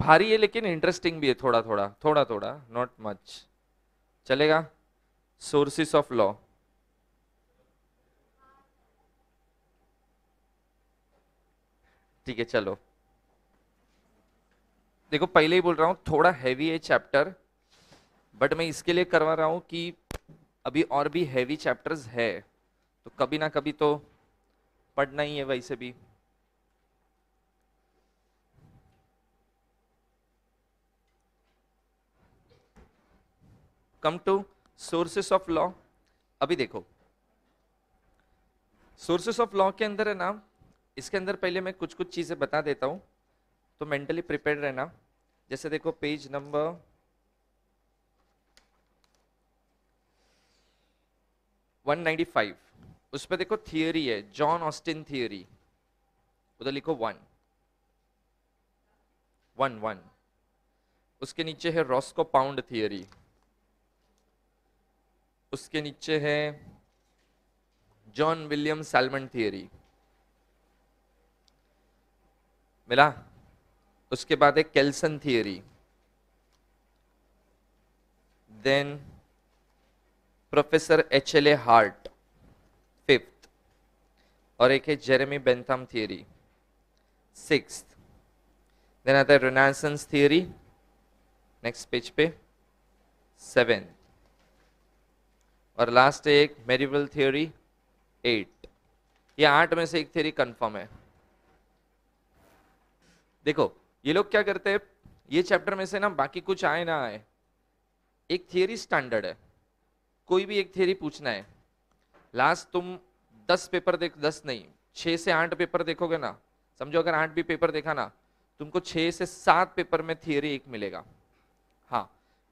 भारी है लेकिन इंटरेस्टिंग भी है, थोड़ा थोड़ा थोड़ा थोड़ा, नॉट मच। चलेगा? Sources of law. ठीक है चलो, देखो पहले ही बोल रहा हूं थोड़ा हैवी है चैप्टर, बट मैं इसके लिए करवा रहा हूं कि अभी और भी हैवी चैप्टर्स है, तो कभी ना कभी तो पढ़ना ही है वैसे भी। Come to sources of law. अभी देखो, सोर्सेस ऑफ लॉ के अंदर है ना, इसके अंदर पहले मैं कुछ कुछ चीजें बता देता हूं, तो मेंटली प्रिपेयर रहना। जैसे देखो पेज नंबर 195, उस पर देखो थियरी है, जॉन ऑस्टिन थियरी, उधर लिखो वन, वन वन। उसके नीचे है रॉस्को पाउंड थियरी, उसके नीचे है जॉन विलियम सैलमन थियरी, मिला? उसके बाद है Kelsen theory, then professor H L A Hart, fifth. और एक है Jeremy Bentham theory, sixth. Then आता है रेनेसांस थियरी, नेक्स्ट पेज पे, सेवेंथ। और लास्ट है एक मेरिवल थियरी, एट। ये 8 में से एक थियरी कंफर्म है। देखो ये लोग क्या करते हैं, ये चैप्टर में से ना बाकी कुछ आए ना आए, एक थियरी स्टैंडर्ड है, कोई भी एक थियरी पूछना है। लास्ट तुम 10 पेपर देख, 10 नहीं 6 से 8 पेपर देखोगे ना, समझो अगर 8 भी पेपर देखा ना, तुमको 6 से 7 पेपर में थियरी एक मिलेगा। हाँ,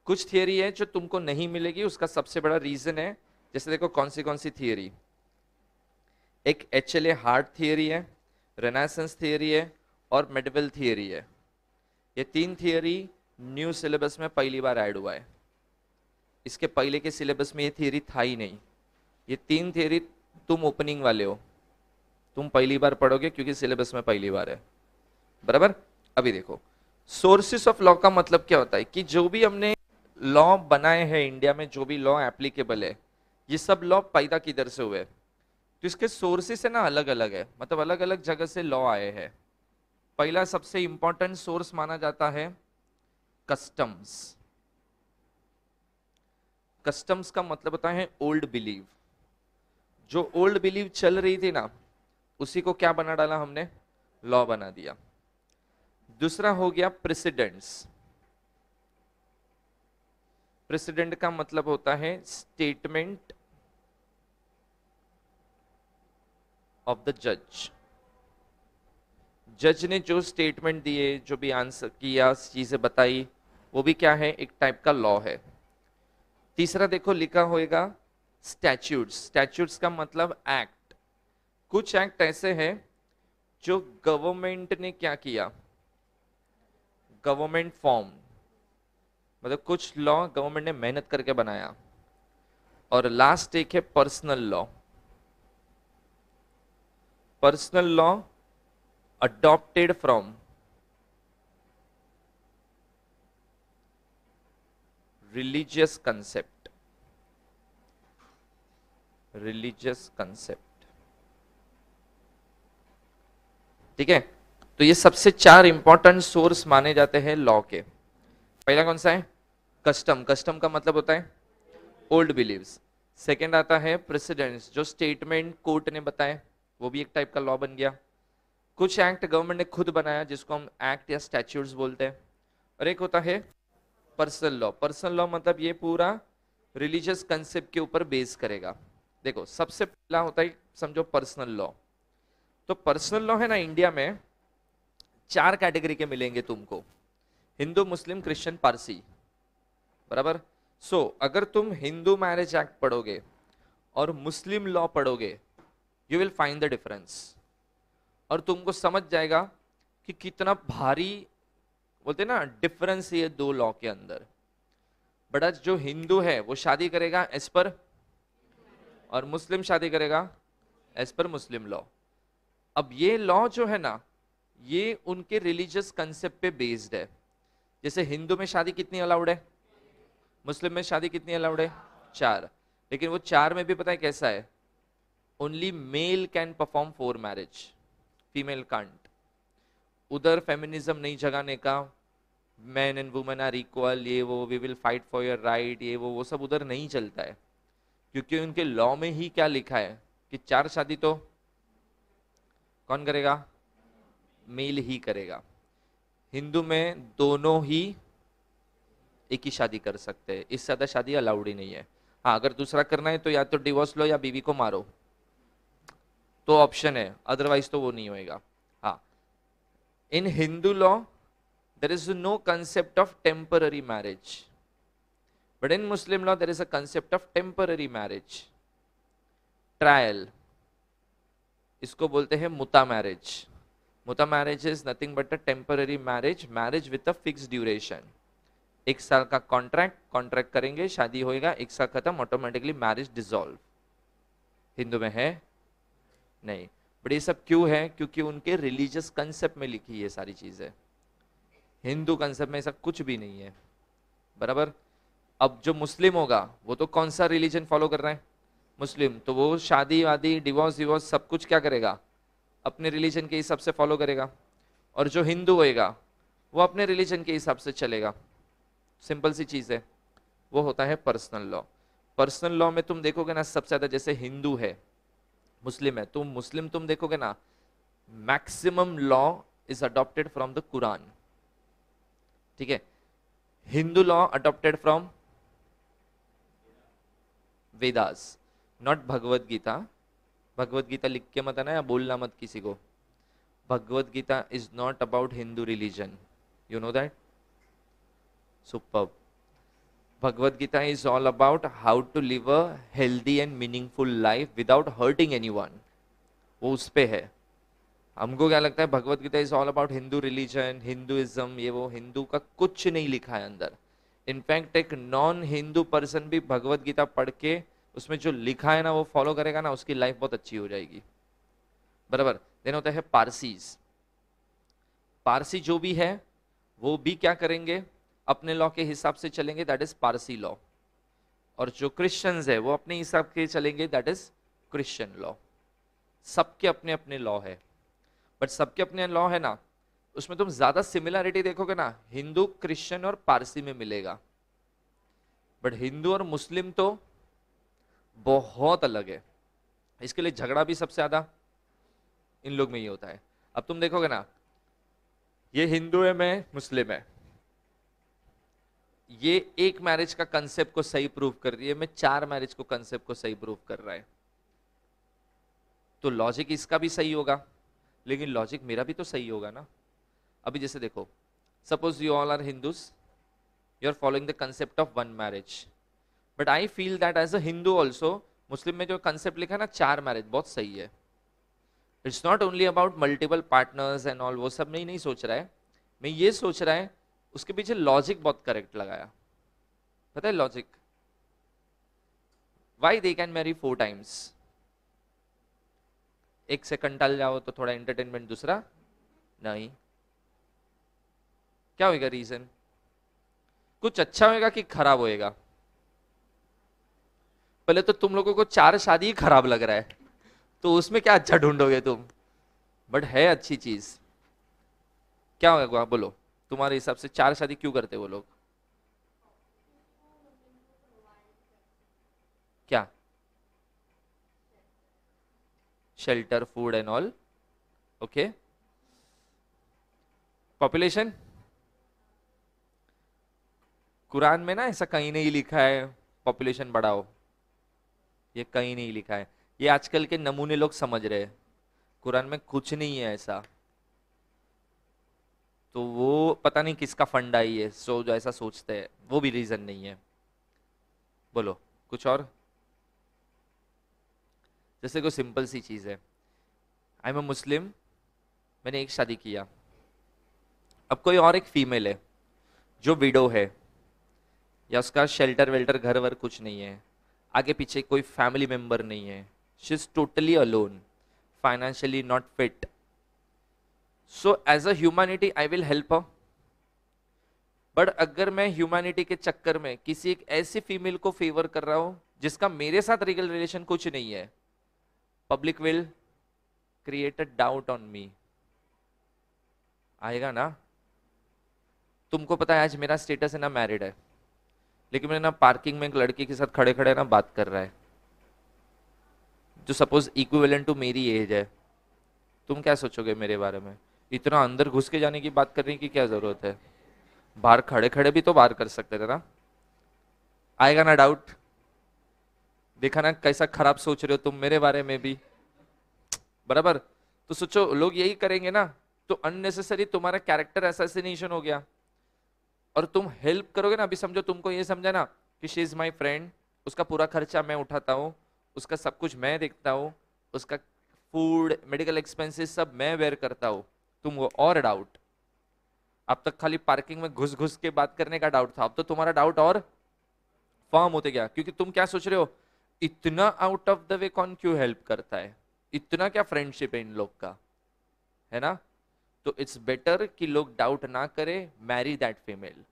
कुछ थियरी है जो तुमको नहीं मिलेगी, उसका सबसे बड़ा रीजन है, जैसे देखो कौन सी थियरी, एक H L A heart theory है, रेनेसांस थियरी है, और मेडवेल थियरी है। ये 3 थियरी न्यू सिलेबस में पहली बार ऐड हुआ है, इसके पहले के सिलेबस में ये थियरी था ही नहीं। ये 3 थियरी तुम ओपनिंग वाले हो, तुम पहली बार पढ़ोगे क्योंकि सिलेबस में पहली बार है, बराबर। अभी देखो सोर्सेस ऑफ लॉ का मतलब क्या होता है, कि जो भी हमने लॉ बनाए हैं इंडिया में, जो भी लॉ एप्लीकेबल है, ये सब लॉ पैदा किधर से हुए, तो इसके सोर्सेस है ना अलग अलग है, मतलब अलग अलग जगह से लॉ आए हैं। पहला सबसे इंपॉर्टेंट सोर्स माना जाता है कस्टम्स। कस्टम्स का मतलब होता है ओल्ड बिलीव, जो ओल्ड बिलीव चल रही थी ना, उसी को क्या बना डाला हमने, लॉ बना दिया। दूसरा हो गया प्रेसिडेंट्स। प्रेसिडेंट का मतलब होता है स्टेटमेंट ऑफ द जज। जज ने जो स्टेटमेंट दिए, जो भी आंसर किया, चीजें बताई, वो भी क्या है, एक टाइप का लॉ है। तीसरा देखो लिखा होएगा स्टैच्यूट्स। स्टैच्यूट्स का मतलब एक्ट। कुछ एक्ट ऐसे हैं जो गवर्नमेंट ने क्या किया, गवर्नमेंट फॉर्म, मतलब कुछ लॉ गवर्नमेंट ने मेहनत करके बनाया। और लास्ट एक है personal law. Personal law adopted from religious concept, religious concept, ठीक है। तो ये सबसे 4 इंपॉर्टेंट सोर्स माने जाते हैं लॉ के। पहला कौन सा है, कस्टम। कस्टम का मतलब होता है ओल्ड बिलीव्स। सेकंड आता है प्रेसिडेंट्स, जो स्टेटमेंट कोर्ट ने बताए, वो भी एक टाइप का लॉ बन गया। कुछ एक्ट गवर्नमेंट ने खुद बनाया, जिसको हम एक्ट या स्टैट्यूट्स बोलते हैं। और एक होता है पर्सनल लॉ। पर्सनल लॉ मतलब ये पूरा रिलीजियस कंसेप्ट के ऊपर बेस करेगा। देखो सबसे पहला होता है समझो पर्सनल लॉ। तो पर्सनल लॉ है ना, इंडिया में 4 कैटेगरी के मिलेंगे तुमको, हिंदू, मुस्लिम, क्रिश्चियन, पारसी, बराबर। सो अगर तुम हिंदू मैरिज एक्ट पढ़ोगे और मुस्लिम लॉ पढ़ोगे, you will find the difference, और तुमको समझ जाएगा कि कितना भारी, बोलते ना डिफरेंस ये 2 लॉ के अंदर। बट आज जो हिंदू है वो शादी करेगा एज पर, और मुस्लिम शादी करेगा एज पर मुस्लिम लॉ। अब ये लॉ जो है ना, ये उनके रिलीजियस कंसेप्ट पे बेस्ड है। जैसे हिंदू में शादी कितनी अलाउड है, मुस्लिम में शादी कितनी अलाउड है, 4। लेकिन वो 4 में भी पता है कैसा है, only male can perform 4 marriage, female can't. उधर फेमिनिज्म नहीं जगाने का, man and women are equal, ये वो, we will fight for your right, ये वो सब उधर नहीं चलता है, क्योंकि उनके लॉ में ही क्या लिखा है कि 4 शादी तो कौन करेगा, मेल ही करेगा। हिंदू में दोनों ही एक ही शादी कर सकते हैं, इससे ज्यादा शादी अलाउड ही नहीं है। हाँ, अगर दूसरा करना है तो या तो डिवोर्स लो या बीवी को मारो, तो ऑप्शन है, अदरवाइज तो वो नहीं होएगा। हाँ, in Hindu law there is no concept of temporary marriage, but in Muslim law there is a concept of temporary marriage, trial, इसको बोलते हैं मुता मैरिज। मुता marriage is nothing but a temporary marriage, marriage with a fix duration. 1 साल का contract करेंगे, शादी होएगा, 1 साल खत्म, ऑटोमेटिकली मैरिज डिसॉल्व। हिंदू में है नहीं। बट ये सब क्यों है, क्योंकि उनके रिलीजियस कंसेप्ट में लिखी है सारी चीजें, हिंदू कंसेप्ट में ऐसा कुछ भी नहीं है, बराबर। अब जो मुस्लिम होगा वो तो कौन सा रिलीजन फॉलो कर रहा है, मुस्लिम, तो वो शादी वादी डिवोर्स डिवोर्स सब कुछ क्या करेगा, अपने रिलीजन के हिसाब से फॉलो करेगा। और जो हिंदू होएगा वो अपने रिलीजन के हिसाब से चलेगा। सिंपल सी चीज है, वो होता है पर्सनल लॉ। पर्सनल लॉ में तुम देखोगे ना, सबसे ज्यादा जैसे हिंदू है, मुस्लिम है, तो मुस्लिम तुम देखोगे ना, maximum law is adopted from the Quran, ठीक है। Hindu law adopted from Vedas, not Bhagavad Gita. Bhagavad Gita लिख के मत आना या बोलना मत किसी को। Bhagavad Gita is not about Hindu religion, you know that, superb. Bhagavad Gita is all about how to live a healthy and meaningful life without hurting anyone, वो उस पे है। हमको क्या लगता है, Bhagavad Gita is all about Hindu religion, Hinduism, ये वो, हिंदू का कुछ नहीं लिखा है अंदर। इनफैक्ट एक नॉन हिंदू पर्सन भी भगवत गीता पढ़ के उसमें जो लिखा है ना वो फॉलो करेगा ना, उसकी लाइफ बहुत अच्छी हो जाएगी, बराबर। देन होता है पारसीज। पारसी जो भी है वो भी क्या करेंगे, अपने लॉ के हिसाब से चलेंगे, दैट इज पारसी लॉ। और जो क्रिश्चियंस है वो अपने हिसाब के चलेंगे, दैट इज क्रिश्चियन लॉ। सबके अपने अपने लॉ है, बट सबके अपने लॉ है ना, उसमें तुम ज्यादा सिमिलरिटी देखोगे ना, हिंदू क्रिश्चियन और पारसी में मिलेगा। बट हिंदू और मुस्लिम तो बहुत अलग है, इसके लिए झगड़ा भी सबसे ज्यादा इन लोग में ही होता है। अब तुम देखोगे ना, ये हिंदू है, मैं मुस्लिम है, ये एक मैरिज का कंसेप्ट को सही प्रूव कर रही है, मैं 4 मैरिज को कंसेप्ट को सही प्रूव कर रहा है, तो लॉजिक इसका भी सही होगा, लेकिन लॉजिक मेरा भी तो सही होगा ना। अभी जैसे देखो, suppose you all are Hindus, you are following the concept of 1 marriage, but I feel that as a Hindu also, Muslim में जो कंसेप्ट लिखा है ना 4 मैरिज, बहुत सही है। It's not only about multiple partners and all, वो सब में ही नहीं सोच रहा है, मैं ये सोच रहा है उसके पीछे लॉजिक बहुत करेक्ट लगाया। पता है logic, why they can marry 4 times, एक से कंटाल जाओ तो थोड़ा एंटरटेनमेंट, दूसरा नहीं, क्या होएगा रीजन, कुछ अच्छा होएगा कि खराब होएगा। पहले तो तुम लोगों को 4 शादी ही खराब लग रहा है, तो उसमें क्या अच्छा ढूंढोगे तुम, बट है अच्छी चीज, क्या होगा बोलो, तुम्हारे हिसाब से 4 शादी क्यों करते वो लोग, क्या, shelter, food and all, okay. Population, Quran में ना ऐसा कहीं नहीं लिखा है पॉपुलेशन बढ़ाओ, ये कहीं नहीं लिखा है, ये आजकल के नमूने लोग समझ रहे हैं, कुरान में कुछ नहीं है ऐसा। तो वो पता नहीं किसका फंडा ही है, सो जो ऐसा सोचते हैं, वो भी रीजन नहीं है। बोलो कुछ और, जैसे कोई सिंपल सी चीज है, आई एम अ मुस्लिम, मैंने एक शादी किया, अब कोई और एक फीमेल है जो विडो है, या उसका शेल्टर वेल्टर घर वर कुछ नहीं है, आगे पीछे कोई फैमिली मेंबर नहीं है, she is totally alone, financially not fit, so as a humanity I will help her, but अगर मैं ह्यूमैनिटी के चक्कर में किसी एक ऐसी फीमेल को फेवर कर रहा हूं जिसका मेरे साथ लीगल रिलेशन कुछ नहीं है, public will create a doubt on me, आएगा ना। तुमको पता है आज मेरा स्टेटस है ना मैरिड है, लेकिन मैंने ना पार्किंग में एक लड़की के साथ खड़े खड़े ना बात कर रहा है जो सपोज इक्विवेलेंट टू मेरी एज है। तुम क्या सोचोगे मेरे बारे में? इतना अंदर घुस के जाने की बात करने की क्या जरूरत है? बाहर खड़े खड़े भी तो बाहर कर सकते थे ना। आएगा ना डाउट? देखा ना कैसा खराब सोच रहे हो तुम मेरे बारे में भी, बराबर। तो सोचो लोग यही करेंगे ना, तो अननेसेसरी तुम्हारा कैरेक्टर असैसिनेशन हो गया। और तुम हेल्प करोगे ना, अभी समझो तुमको ये समझा ना कि शी इज माई फ्रेंड, उसका पूरा खर्चा मैं उठाता हूँ, उसका सब कुछ मैं देखता हूँ, उसका फूड मेडिकल एक्सपेंसेस सब मैं वेयर करता हूँ, तुमको और डाउट। अब तक खाली पार्किंग में घुस घुस के बात करने का डाउट था, अब तो तुम्हारा डाउट और फॉर्म होते गया। क्योंकि तुम क्या सोच रहे हो, इतना आउट ऑफ द वे कौन क्यों हेल्प करता है, इतना क्या फ्रेंडशिप है इन लोग का, है ना। तो इट्स बेटर कि लोग डाउट ना करें, मैरी दैट फीमेल।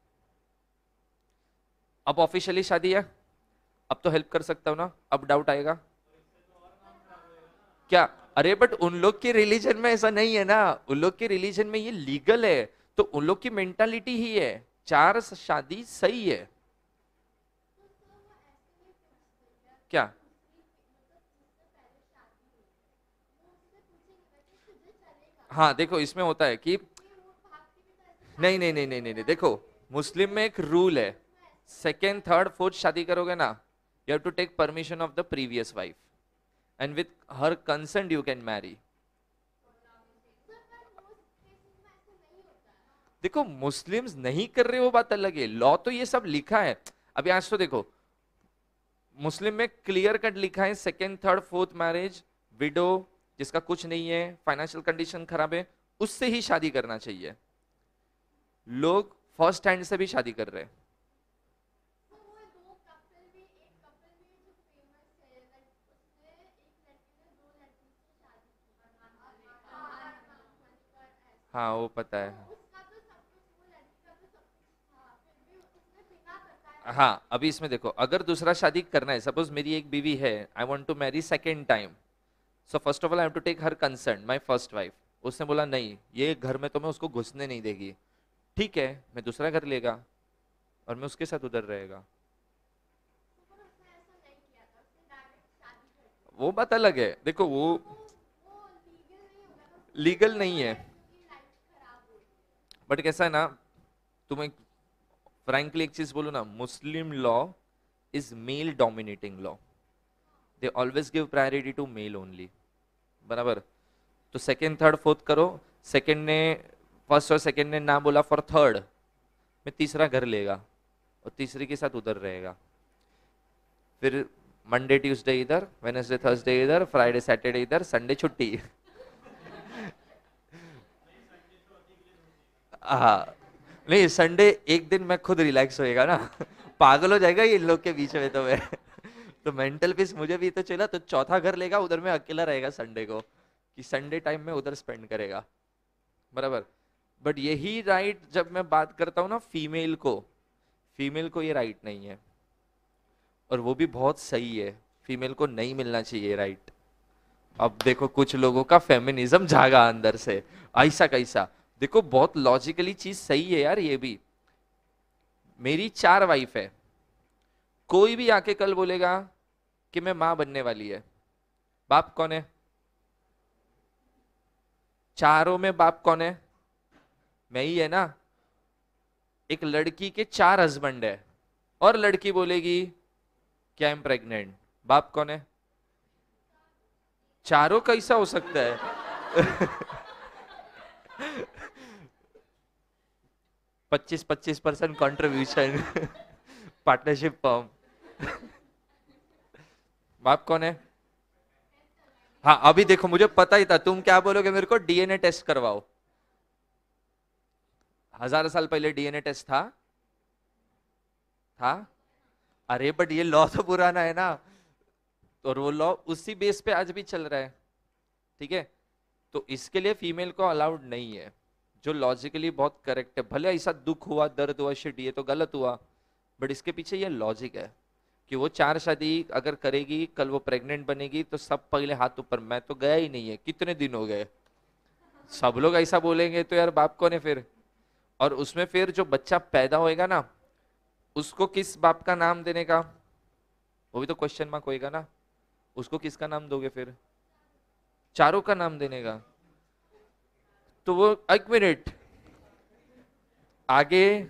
अब ऑफिशियली शादी है, अब तो हेल्प कर सकता हूं ना, अब डाउट आएगा क्या? अरे बट उन लोग के रिलीजन में ऐसा नहीं है ना, उन लोग के रिलीजन में ये लीगल है, तो उन लोग की मेंटालिटी ही है 4 शादी सही है क्या? हाँ देखो इसमें होता है कि नहीं नहीं नहीं नहीं नहीं, नहीं। देखो मुस्लिम में एक रूल है, सेकेंड थर्ड फोर्थ शादी करोगे ना, you have to take permission of the previous wife and with her consent you can marry. देखो मुस्लिम्स नहीं कर रहे वो बात अलग है, लॉ तो ये सब लिखा है। अभी आज तो देखो मुस्लिम में क्लियर कट लिखा है second third fourth marriage, window जिसका कुछ नहीं है, फाइनेंशियल कंडीशन खराब है, उससे ही शादी करना चाहिए। लोग फर्स्ट हैंड से भी शादी कर रहे हैं। हाँ वो पता है। हाँ अभी इसमें देखो, अगर दूसरा शादी करना है, सपोज मेरी एक बीवी है, I want to marry second time, so first of all I have to take her concern, my first wife. उसने बोला नहीं ये घर में तो मैं उसको घुसने नहीं देगी, ठीक है मैं दूसरा घर लेगा और मैं उसके साथ उधर रहेगा, वो बात अलग है। देखो वो लीगल नहीं है, बट कैसा है ना, तुम्हें फ्रैंकली एक चीज बोलूं ना, Muslim law is male dominating law, they always give priority to male only, बराबर। तो सेकंड थर्ड फोर्थ करो, सेकंड ने फर्स्ट और सेकंड ने ना बोला फॉर थर्ड, मैं तीसरा घर लेगा और तीसरी के साथ उधर रहेगा, फिर मंडे ट्यूसडे इधर, वेडनेसडे थर्सडे इधर, फ्राइडे सैटरडे इधर, संडे छुट्टी। हाँ नहीं संडे एक दिन मैं खुद रिलैक्स होएगा ना। पागल हो जाएगा ये इन लोग के बीच में तो मैं। तो मेंटल पीस मुझे भी तो चाहिए, तो चौथा घर लेगा उधर में अकेला रहेगा संडे को, कि संडे टाइम में उधर स्पेंड करेगा, बराबर। बट यही राइट जब मैं बात करता हूँ ना फीमेल को, फीमेल को ये राइट नहीं है, और वो भी बहुत सही है, फीमेल को नहीं मिलना चाहिए राइट। अब देखो कुछ लोगों का फेमिनिज्म जागा अंदर से, ऐसा कैसा, देखो बहुत लॉजिकली चीज सही है यार ये भी। मेरी 4 वाइफ है, कोई भी आके कल बोलेगा कि मैं मां बनने वाली है, बाप कौन है? चारों में बाप कौन है? मैं ही है ना। एक लड़की के 4 हस्बैंड है और लड़की बोलेगी कि आई एम प्रेग्नेंट, बाप कौन है? चारों कैसा हो सकता है? 25-25% कॉन्ट्रीब्यूशन, पार्टनरशिप फॉर्म, बाप कौन है? हाँ अभी देखो मुझे पता ही था तुम क्या बोलोगे, मेरे को डीएनए टेस्ट करवाओ। 1000 साल पहले डीएनए टेस्ट था? था? अरे बट ये लॉ तो पुराना है ना, और वो लॉ उसी बेस पे आज भी चल रहा है, ठीक है। तो इसके लिए फीमेल को अलाउड नहीं है, जो लॉजिकली बहुत करेक्ट है, भले ऐसा दुख हुआ, दर्द हुआ, शिट ये तो गलत हुआ, बट इसके पीछे ये लॉजिक है कि वो 4 शादी अगर करेगी, कल वो प्रेग्नेंट बनेगी तो सब पहले हाथ ऊपर, मैं तो गया ही नहीं है, कितने दिन हो गए, सब लोग ऐसा बोलेंगे तो यार बाप कौन है फिर। और उसमें फिर जो बच्चा पैदा होएगा ना, उसको किस बाप का नाम देने का, वो भी तो क्वेश्चन मार्क होएगा ना, उसको किसका नाम दोगे फिर, चारों का नाम देने का। तो वो एक मिनट, आगे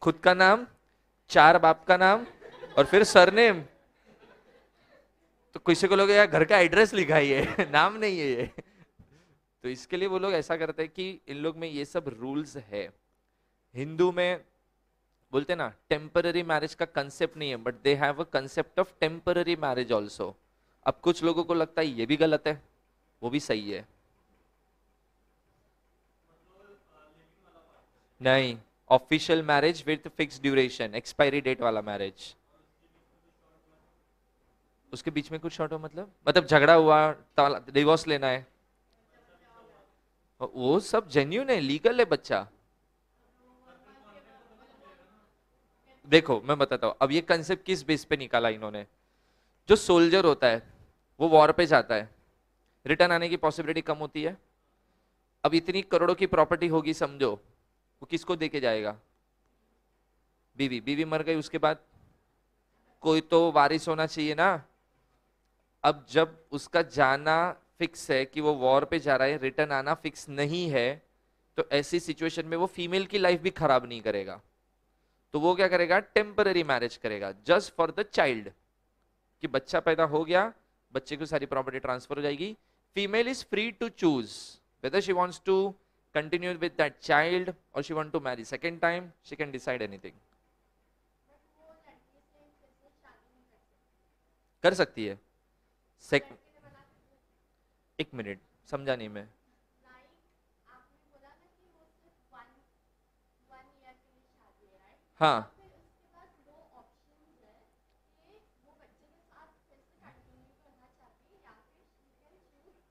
खुद का नाम, 4 बाप का नाम, और फिर सरनेम। तो किसी को लोग यार घर का एड्रेस लिखा ही है नाम नहीं है ये। तो इसके लिए वो लोग ऐसा करते हैं कि इन लोग में ये सब रूल्स है। हिंदू में बोलते हैं ना टेम्पररी मैरिज का कंसेप्ट नहीं है, but they have a concept of temporary marriage also. अब कुछ लोगों को लगता है ये भी गलत है, वो भी सही है। नहीं, official marriage with fix duration, expiry date वाला मैरिज। उसके बीच में कुछ शॉर्ट हो मतलब झगड़ा हुआ, डिवोर्स लेना है, वो सब जेन्यून है, लीगल है बच्चा। देखो मैं बताता हूँ, अब ये कंसेप्ट किस बेस पे निकाला इन्होंने। जो सोल्जर होता है वो वॉर पे जाता है, रिटर्न आने की पॉसिबिलिटी कम होती है। अब इतनी करोड़ों की प्रॉपर्टी होगी समझो, वो किसको देके जाएगा, बीवी, बीवी मर गई उसके बाद कोई तो वारिस होना चाहिए ना। अब जब उसका जाना फिक्स है कि वो वॉर पे जा रहा है, रिटर्न आना फिक्स नहीं है, तो ऐसी सिचुएशन में वो फीमेल की लाइफ भी खराब नहीं करेगा, तो वो क्या करेगा, टेम्पररी मैरिज करेगा जस्ट फॉर द चाइल्ड, कि बच्चा पैदा हो गया, बच्चे को सारी प्रॉपर्टी ट्रांसफर हो जाएगी। Female is free to choose whether she wants to continue with that child or she want to marry second time, she can decide anything। कर सकती है। एक मिनट, समझा नहीं मैं। हाँ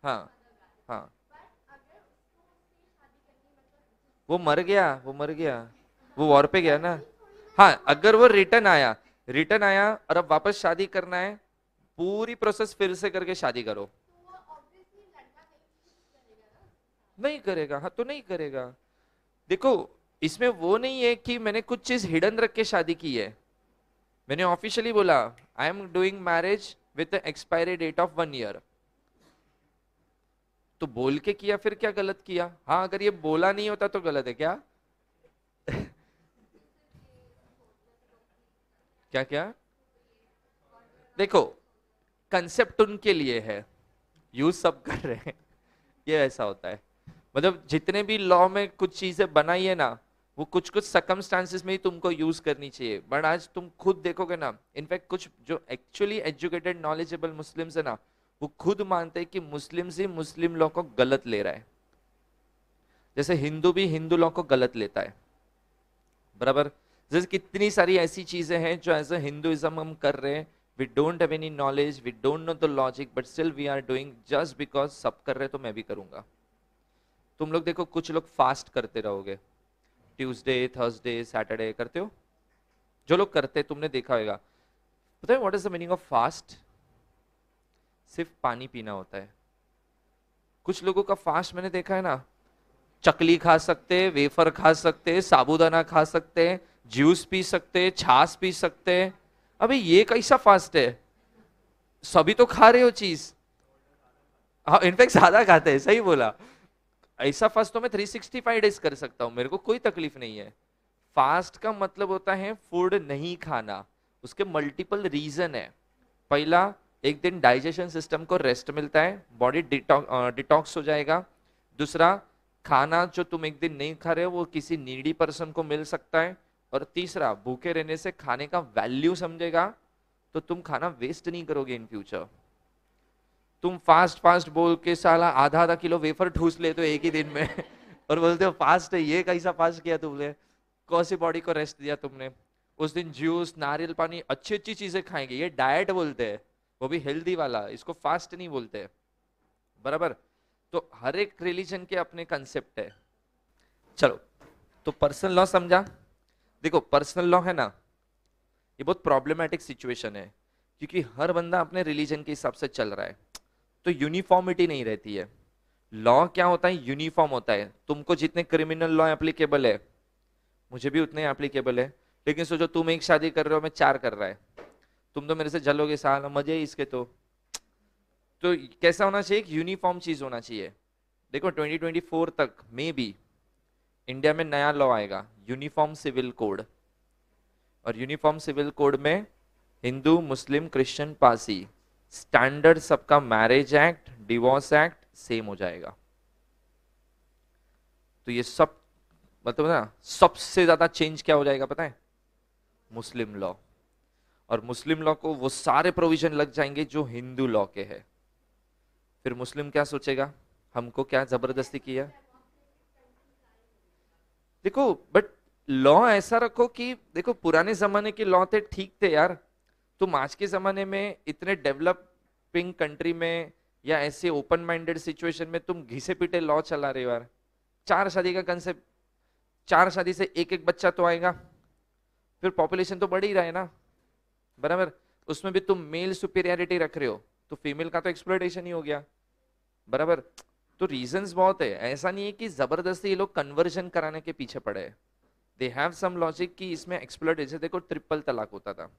हाँ हाँ, वो मर गया, वो मर गया, वो वॉर पे गया ना। हाँ, अगर वो रिटर्न आया, रिटर्न आया और अब वापस शादी करना है, पूरी प्रोसेस फिर से करके शादी करो। नहीं करेगा, हाँ तो नहीं करेगा। देखो इसमें वो नहीं है कि मैंने कुछ चीज हिडन रख के शादी की है, मैंने ऑफिशियली बोला I am doing marriage with expiry date of 1 year, तो बोल के किया, फिर क्या गलत किया। हाँ अगर ये बोला नहीं होता तो गलत है क्या क्या क्या, देखो कंसेप्ट उनके लिए है, यूज सब कर रहे हैं, ये ऐसा होता है। मतलब जितने भी लॉ में कुछ चीजें बनाई है ना, वो कुछ कुछ सर्कमस्टांसिस में ही तुमको यूज करनी चाहिए, बट आज तुम खुद देखोगे ना, इनफैक्ट कुछ जो एक्चुअली एजुकेटेड नॉलेजेबल मुस्लिम्स है ना, वो खुद मानते हैं कि मुस्लिम्स ही मुस्लिम लॉ को गलत ले रहा है, जैसे हिंदू भी हिंदू लॉ को गलत लेता है, बराबर। जैसे कितनी सारी ऐसी चीजें हैं जो एज अ हिंदुइज्म हम कर रहे हैं, we don't have any knowledge, we don't know the logic, but still we are doing just because सब कर रहे हैं तो मैं भी करूंगा। तुम लोग देखो कुछ लोग फास्ट करते रहोगे, ट्यूसडे थर्सडे सैटरडे करते हो, जो लोग करते हैं तुमने देखा होगा। पता है what is the meaning of fast, सिर्फ पानी पीना होता है। कुछ लोगों का फास्ट मैंने देखा है ना, चकली खा सकते हैं, वेफर खा सकते हैं, साबूदाना खा सकते हैं, जूस पी सकते हैं, छाछ पी सकते हैं। अबे ये कैसा फास्ट है, सभी तो खा रहे हो चीज। हाँ इनफैक्ट ज्यादा खाते हैं, सही बोला। ऐसा फास्ट तो मैं 365 डेज कर सकता हूं, मेरे को कोई तकलीफ नहीं है। फास्ट का मतलब होता है फूड नहीं खाना, उसके मल्टीपल रीजन है। पहला, एक दिन डाइजेशन सिस्टम को रेस्ट मिलता है, बॉडी डिटॉक्स हो जाएगा। दूसरा, खाना जो तुम एक दिन नहीं खा रहे हो वो किसी नीडी पर्सन को मिल सकता है। और तीसरा, भूखे रहने से खाने का वैल्यू समझेगा, तो तुम खाना वेस्ट नहीं करोगे इन फ्यूचर। तुम फास्ट फास्ट बोल के साला आधा आधा किलो वेफर ठूस लेते हो एक ही दिन में और बोलते हो फास्ट है, ये कैसा फास्ट किया तुमने, कौन सी बॉडी को रेस्ट दिया तुमने। उस दिन जूस नारियल पानी अच्छी अच्छी चीजें खाएंगे, ये डाइट बोलते हैं, वो भी हेल्दी वाला, इसको फास्ट नहीं बोलते, बराबर। तो हर एक रिलीजन के अपने कंसेप्ट है। चलो, तो पर्सनल लॉ समझा। देखो पर्सनल लॉ है ना, ये बहुत प्रॉब्लमेटिक सिचुएशन है, क्योंकि हर बंदा अपने रिलीजन के हिसाब से चल रहा है, तो यूनिफॉर्मिटी नहीं रहती है। लॉ क्या होता है, यूनिफॉर्म होता है। तुमको जितने क्रिमिनल लॉ एप्लीकेबल है, मुझे भी उतने एप्लीकेबल है। लेकिन सोचो तुम एक शादी कर रहे हो, मैं 4 कर रहा है, तुम तो मेरे से जलोगे, साल मजे ही इसके। तो कैसा होना चाहिए, एक यूनिफॉर्म चीज होना चाहिए। देखो 2024 तक मे बी इंडिया में नया लॉ आएगा, यूनिफॉर्म सिविल कोड। और यूनिफॉर्म सिविल कोड में Hindu Muslim Christian Parsi standard सबका marriage act divorce act same हो जाएगा। तो ये सब मतलब ना, सबसे ज्यादा चेंज क्या हो जाएगा पता है, मुस्लिम लॉ। और मुस्लिम लॉ को वो सारे प्रोविजन लग जाएंगे जो हिंदू लॉ के हैं। फिर मुस्लिम क्या सोचेगा, हमको क्या जबरदस्ती किया। देखो बट लॉ ऐसा रखो कि देखो पुराने जमाने के लॉ थे, ठीक थे यार। तुम आज के जमाने में इतने डेवलपिंग कंट्री में या ऐसे ओपन माइंडेड सिचुएशन में तुम घिसे पीटे लॉ चला रहे हो यार। 4 शादी का कंसेप्ट, 4 शादी से एक एक बच्चा तो आएगा, फिर पॉपुलेशन तो बढ़ ही रहा है ना, बराबर। उसमें भी तुम मेल सुपीरियरिटी रख रहे हो, तो फीमेल का तो एक्सप्लॉयटेशन ही हो गया, बराबर। तो रीजंस बहुत है, ऐसा नहीं है कि जबरदस्ती ये लोग कन्वर्जन कराने के पीछे पड़े हैं। दे हैव सम लॉजिक कि इसमें एक्सप्लॉयटेशन। देखो ट्रिपल तलाक होता था,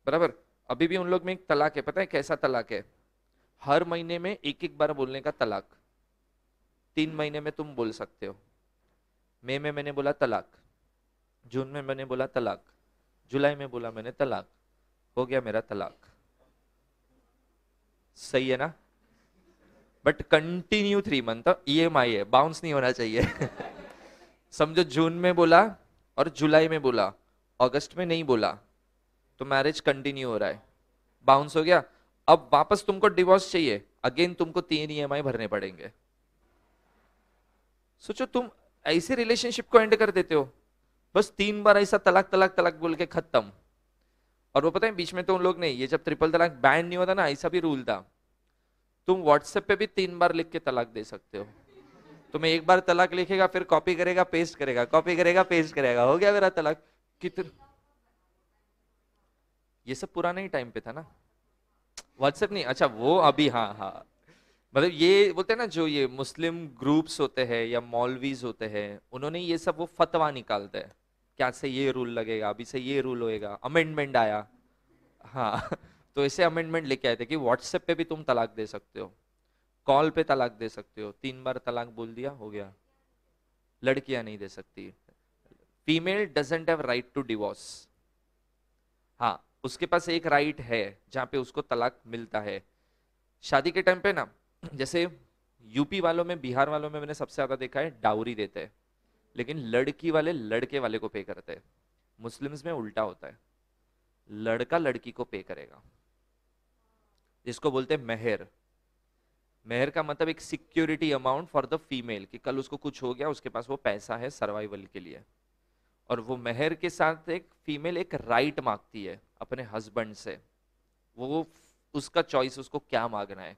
बराबर। अभी भी उन लोग में एक तलाक है, पता है कैसा तलाक है, हर महीने में एक एक बार बोलने का तलाक। 3 महीने में तुम बोल सकते हो। मई में मैंने बोला तलाक, जून में मैंने बोला तलाक, जुलाई में बोला मैंने तलाक, हो गया मेरा तलाक। सही है ना। बट कंटिन्यू 3 मंथ, EMI है, बाउंस नहीं होना चाहिए। समझो जून में बोला और जुलाई में बोला, अगस्त में नहीं बोला, तो मैरिज कंटिन्यू हो रहा है, बाउंस हो गया। अब वापस तुमको डिवोर्स चाहिए, अगेन तुमको 3 EMI भरने पड़ेंगे। सोचो तुम ऐसे रिलेशनशिप को एंड कर देते हो, बस 3 बार ऐसा तलाक तलाक तलाक बोल के खत्म। और वो पता है बीच में तो उन लोग ने, ये जब ट्रिपल तलाक बैन नहीं होता ना, ऐसा भी रूल था, तुम व्हाट्सएप पे भी 3 बार लिख के तलाक दे सकते हो। तुम्हें एक बार तलाक लिखेगा, फिर कॉपी करेगा पेस्ट करेगा, कॉपी करेगा पेस्ट करेगा, हो गया मेरा तलाक। कितने, ये सब पुराने ही टाइम पे था ना, व्हाट्सएप नहीं। अच्छा वो अभी, हाँ हाँ, मतलब ये बोलते हैं ना, जो ये मुस्लिम ग्रुप्स होते हैं या मौलवीज होते हैं, उन्होंने ये सब वो फतवा निकालते हैं, क्या से ये रूल लगेगा, अभी से ये रूल होएगा, अमेंडमेंट आया। हाँ। तो ऐसे अमेंडमेंट लेके आए थे कि व्हाट्सएप पे भी तुम तलाक दे सकते हो, कॉल पे तलाक दे सकते हो, 3 बार तलाक बोल दिया, हो गया। लड़कियां नहीं दे सकती। Female doesn't have right to divorce. हाँ, उसके पास एक राइट है जहां पे उसको तलाक मिलता है शादी के टाइम पे ना। जैसे यूपी वालों में, बिहार वालों में मैंने सबसे ज्यादा देखा है डाउरी देते हैं, लेकिन लड़की वाले लड़के वाले को पे करते हैं। मुस्लिम्स में उल्टा होता है, लड़का लड़की को पे करेगा, जिसको बोलते हैं मेहर। मेहर का मतलब एक security amount for the female, कि कल उसको कुछ हो गया, उसके पास वो पैसा है सर्वाइवल के लिए। और वो मेहर के साथ एक फीमेल एक राइट मांगती है अपने हस्बैंड से, वो उसका चॉइस, उसको क्या मांगना है।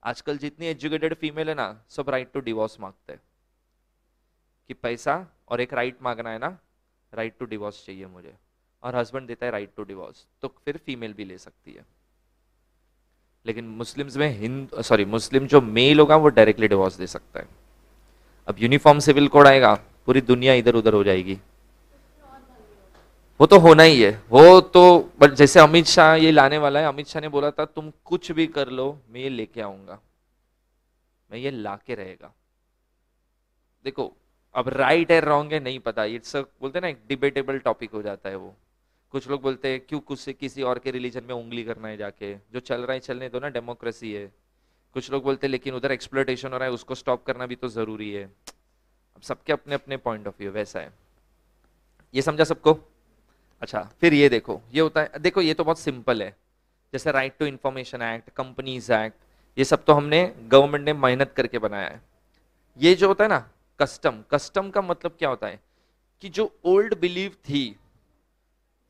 आजकल जितनी एजुकेटेड फीमेल है ना, सब राइट टू डिवोर्स मांगते हैं, कि पैसा और एक राइट मांगना है ना, राइट टू डिवोर्स चाहिए मुझे, और हस्बैंड देता है राइट टू डिवोर्स, तो फिर फीमेल भी ले सकती है। लेकिन मुस्लिम्स में मुस्लिम जो मेल होगा वो डायरेक्टली डिवोर्स दे सकता है। अब यूनिफॉर्म सिविल कोड आएगा, पूरी दुनिया इधर उधर हो जाएगी। वो तो होना ही है, वो तो। बट जैसे अमित शाह ये लाने वाला है, अमित शाह ने बोला था तुम कुछ भी कर लो, मैं ये लेके आऊंगा, मैं ये लाके रहेगा। देखो अब राइट है रॉन्ग है नहीं पता, इट्स बोलते हैं ना, एक डिबेटेबल टॉपिक हो जाता है वो। कुछ लोग बोलते हैं क्यों कुछ से किसी और के रिलीजन में उंगली करना है, जाके जो चल रहा है चलने दो ना, डेमोक्रेसी है। कुछ लोग बोलते हैं लेकिन उधर एक्सप्लॉयटेशन हो रहा है, उसको स्टॉप करना भी तो जरूरी है। अब सबके अपने अपने पॉइंट ऑफ व्यू वैसा है। ये समझा सबको। अच्छा फिर ये देखो, ये होता है, देखो ये तो बहुत सिंपल है, जैसे right to information act, companies act, ये सब तो हमने गवर्नमेंट ने मेहनत करके बनाया है। ये जो होता है ना कस्टम, कस्टम का मतलब क्या होता है, कि जो ओल्ड बिलीव थी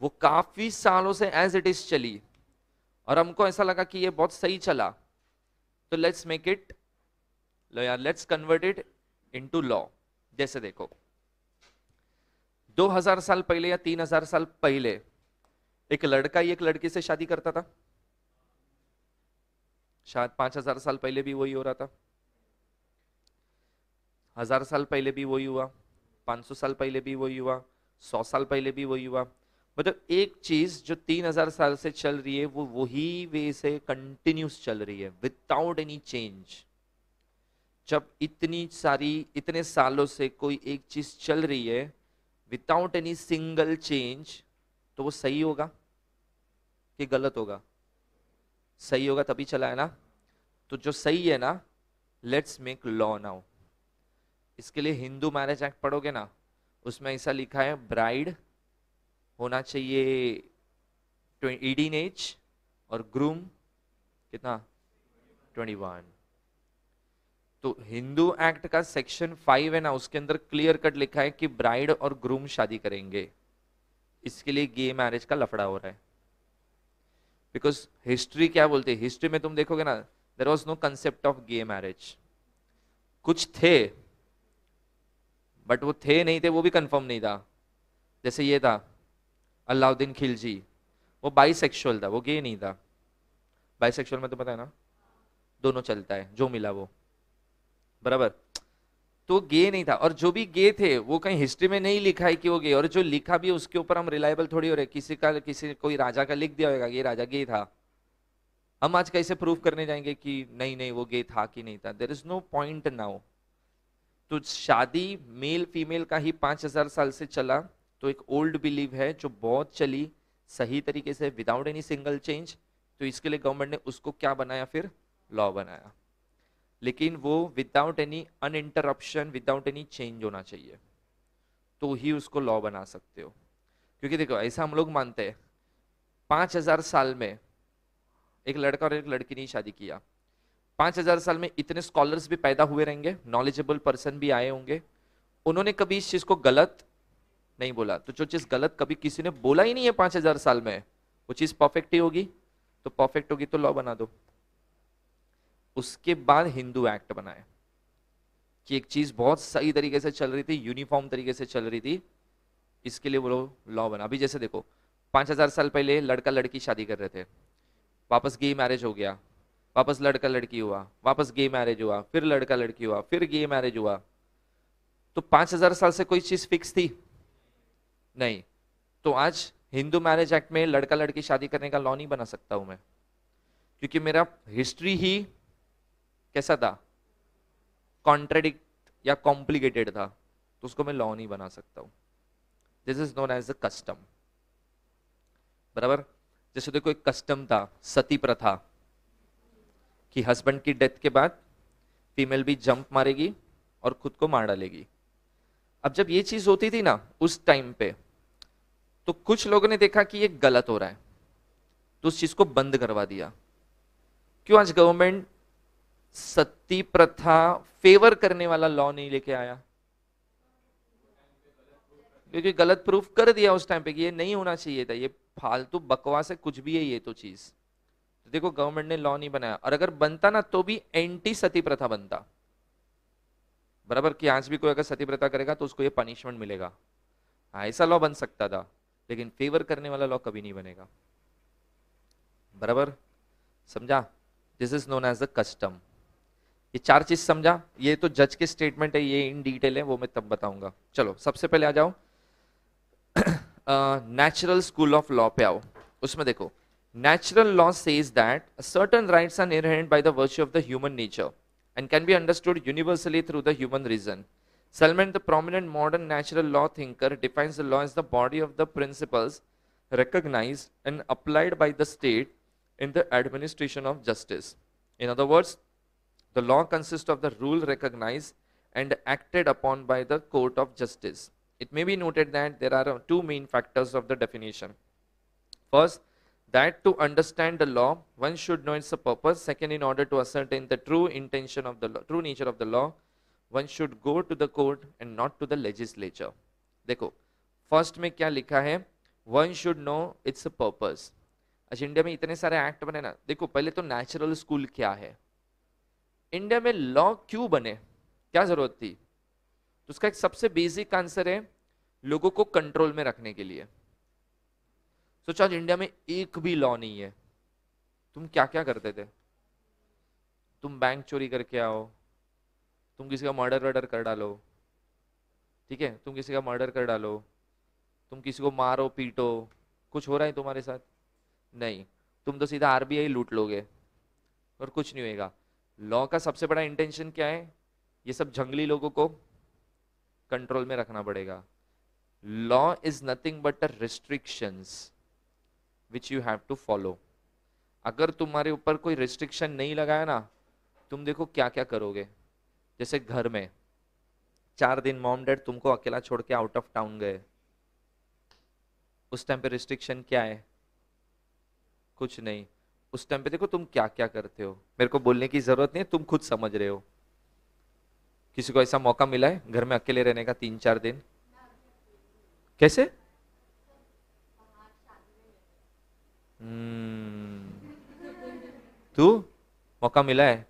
वो काफी सालों से एज इट इज चली, और हमको ऐसा लगा कि ये बहुत सही चला, तो लेट्स मेक इट लो यार, let's convert it into law. जैसे देखो, 2000 साल पहले या 3000 साल पहले एक लड़का ही एक लड़की से शादी करता था। शायद 5000 साल पहले भी वही हो रहा था, 1000 साल पहले भी वही हुआ, 500 साल पहले भी वही हुआ, 100 साल पहले भी वही हुआ। मतलब एक चीज जो 3000 साल से चल रही है वो वही वे से कंटिन्यूस चल रही है विदाउट एनी चेंज। जब इतने सालों से कोई एक चीज चल रही है विदाउट एनी सिंगल चेंज, तो वो सही होगा कि गलत होगा? सही होगा, तभी चला है ना। तो जो सही है ना, लेट्स मेक लॉ नाउ। इसके लिए हिंदू मैरिज एक्ट पढ़ोगे ना, उसमें ऐसा लिखा है ब्राइड होना चाहिए 18 एज और ग्रूम कितना, 21। तो हिंदू एक्ट का सेक्शन 5 है ना, उसके अंदर क्लियर कट लिखा है कि ब्राइड और ग्रूम शादी करेंगे। इसके लिए गे मैरिज का लफड़ा हो रहा है। बिकॉज हिस्ट्री क्या बोलती है, हिस्ट्री में तुम देखोगे ना, there was no concept of gay marriage. कुछ थे बट वो थे नहीं थे, वो भी कंफर्म नहीं था। जैसे ये था अलाउद्दीन खिलजी, वो बाइसेक्सुअल था, वो गे नहीं था। बाइसेक्सुअल में तो पता है ना, दोनों चलता है, जो मिला वो, बराबर। तो गे नहीं था, और जो भी गे थे वो कहीं हिस्ट्री में नहीं लिखा है कि वो गे, और जो लिखा भी उसके ऊपर हम रिलायबल थोड़ी हो रहे। किसी कोई राजा का लिख दिया होगा ये राजा गे था, हम आज कैसे प्रूव करने जाएंगे कि नहीं नहीं वो गे था कि नहीं था? There is no point now. तो शादी मेल फीमेल का ही 5000 साल से चला, तो एक ओल्ड बिलीव है जो बहुत चली सही तरीके से विदाउट एनी सिंगल चेंज। तो इसके लिए गवर्नमेंट ने उसको क्या बनाया, फिर लॉ बनाया। लेकिन वो without any uninterruption, without any change होना चाहिए, तो ही उसको लॉ बना सकते हो। क्योंकि देखो ऐसा हम लोग मानते हैं 5000 साल में एक लड़का और एक लड़की ने शादी किया, 5000 साल में इतने स्कॉलर्स भी पैदा हुए रहेंगे, नॉलेजेबल पर्सन भी आए होंगे, उन्होंने कभी इस चीज को गलत नहीं बोला। तो जो चीज गलत कभी किसी ने बोला ही नहीं है 5000 साल में, वो चीज परफेक्ट ही होगी। तो परफेक्ट होगी तो लॉ बना दो। उसके बाद हिंदू एक्ट बनाए कि एक चीज बहुत सही तरीके से चल रही थी, यूनिफॉर्म तरीके से चल रही थी, इसके लिए वो लॉ बना। अभी जैसे देखो 5000 साल पहले लड़का लड़की शादी कर रहे थे, वापस गे मैरिज हो गया, वापस लड़का लड़की हुआ, वापस गे मैरिज हुआ, फिर लड़का लड़की हुआ, फिर गे मैरिज हुआ। तो 5000 साल से कोई चीज फिक्स थी नहीं। तो आज हिंदू मैरिज एक्ट में लड़का लड़की शादी करने का लॉ नहीं बना सकता हूं मैं, क्योंकि मेरा हिस्ट्री ही कैसा था, कॉन्ट्रेडिक्ट या कॉम्प्लिकेटेड था, तो उसको मैं लॉ नहीं बना सकता हूं। This is known as a custom, बराबर। जैसे देखो एक कस्टम था सती प्रथा, कि हस्बैंड की डेथ के बाद फीमेल भी जंप मारेगी और खुद को मार डालेगी। अब जब ये चीज होती थी ना उस टाइम पे, तो कुछ लोगों ने देखा कि ये गलत हो रहा है, तो उस चीज को बंद करवा दिया। क्यों आज गवर्नमेंट सती प्रथा फेवर करने वाला लॉ नहीं लेके आया? क्योंकि गलत प्रूफ कर दिया उस टाइम पे कि ये नहीं होना चाहिए था, ये फालतू बकवास है, कुछ भी है ये तो चीज। तो देखो गवर्नमेंट ने लॉ नहीं बनाया, और अगर बनता ना तो भी एंटी सती प्रथा बनता, बराबर। कि आज भी कोई अगर सती प्रथा करेगा तो उसको ये पनिशमेंट मिलेगा। हाँ, ऐसा लॉ बन सकता था, लेकिन फेवर करने वाला लॉ कभी नहीं बनेगा, बराबर। समझा? This is known as the custom. ये चार चीज समझा? ये तो जज के स्टेटमेंट है, ये इन डिटेल है, वो मैं तब बताऊंगा। चलो सबसे पहले आ जाओ नेचुरल स्कूल ऑफ लॉ पे आओ। उसमें देखो natural law says that certain rights are inherent by the virtue of the human nature and can be understood universally through the human reason. Salman, the prominent modern natural law thinker, defines the law as the body of the principles recognized and applied by the state in the administration of justice. In other words, the law consists of the rule recognized and acted upon by the court of justice. It may be noted that there are two main factors of the definition. First, that to understand the law, one should know its purpose. Second, in order to ascertain the true intention of the law, true nature of the law, one should go to the court and not to the legislature. देखो first में क्या लिखा है, one should know it's purpose. अच्छा India में इतने सारे act बने ना, देखो पहले तो नेचुरल स्कूल क्या है, इंडिया में लॉ क्यों बने, क्या जरूरत थी? तो उसका एक सबसे बेसिक आंसर है, लोगों को कंट्रोल में रखने के लिए। सोचो आज इंडिया में एक भी लॉ नहीं है, तुम क्या क्या करते थे? तुम बैंक चोरी करके आओ, तुम किसी का मर्डर वर्डर कर डालो, ठीक है, तुम किसी का मर्डर कर डालो, तुम किसी को मारो पीटो, कुछ हो रहा है तुम्हारे साथ? नहीं, तुम तो सीधा आरबीआई लूट लोगे और कुछ नहीं होएगा। लॉ का सबसे बड़ा इंटेंशन क्या है? ये सब जंगली लोगों को कंट्रोल में रखना पड़ेगा। Law is nothing but a restrictions which you have to follow. अगर तुम्हारे ऊपर कोई रिस्ट्रिक्शन नहीं लगाया ना, तुम देखो क्या क्या करोगे। जैसे घर में 4 दिन मॉम डैड तुमको अकेला छोड़ के आउट ऑफ टाउन गए, उस टाइम पे रिस्ट्रिक्शन क्या है? कुछ नहीं। उस टाइम पे देखो तुम क्या क्या करते हो, मेरे को बोलने की जरूरत नहीं है, तुम खुद समझ रहे हो। किसी को ऐसा मौका मिला है घर में अकेले रहने का 3-4 दिन? कैसे? तू मौका मिला है,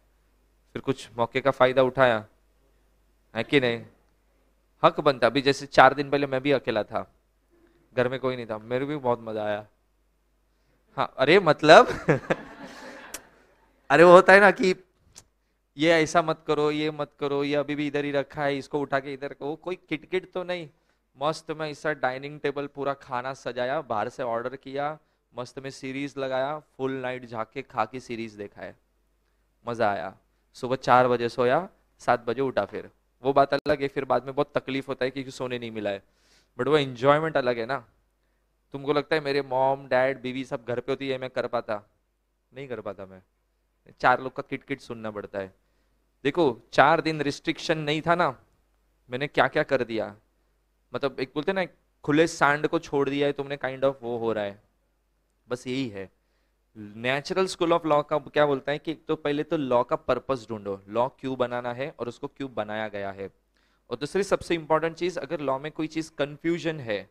फिर कुछ मौके का फायदा उठाया है कि नहीं? हक बनता। अभी जैसे 4 दिन पहले मैं भी अकेला था, घर में कोई नहीं था, मेरे को भी बहुत मजा आया। हाँ अरे मतलब अरे वो होता है ना कि ये ऐसा मत करो, ये मत करो, ये अभी भी इधर ही रखा है, इसको उठा के इधर को, कोई किटकिट तो नहीं। मस्त में ऐसा डाइनिंग टेबल पूरा खाना सजाया, बाहर से ऑर्डर किया, मस्त में सीरीज लगाया, फुल नाइट जाके खा के सीरीज देखा है, मजा आया। सुबह 4 बजे सोया, 7 बजे उठा। फिर वो बात अलग है, फिर बाद में बहुत तकलीफ होता है क्योंकि सोने नहीं मिला है, बट वो एंजॉयमेंट अलग है ना। तुमको लगता है मेरे मॉम डैड बीवी सब घर पे होती है मैं कर पाता? नहीं कर पाता मैं, 4 लोग का किट किट सुनना पड़ता है। देखो 4 दिन रिस्ट्रिक्शन नहीं था ना, मैंने क्या क्या कर दिया। मतलब एक बोलते ना, खुले सांड को छोड़ दिया है तुमने, काइंड ऑफ वो हो रहा है। बस यही है। नेचुरल स्कूल ऑफ लॉ का क्या बोलता है कि एक तो पहले तो लॉ का पर्पस ढूंढो, लॉ क्यों बनाना है और उसको क्यों बनाया गया है। और दूसरी सबसे इंपॉर्टेंट चीज, अगर लॉ में कोई चीज कंफ्यूजन है,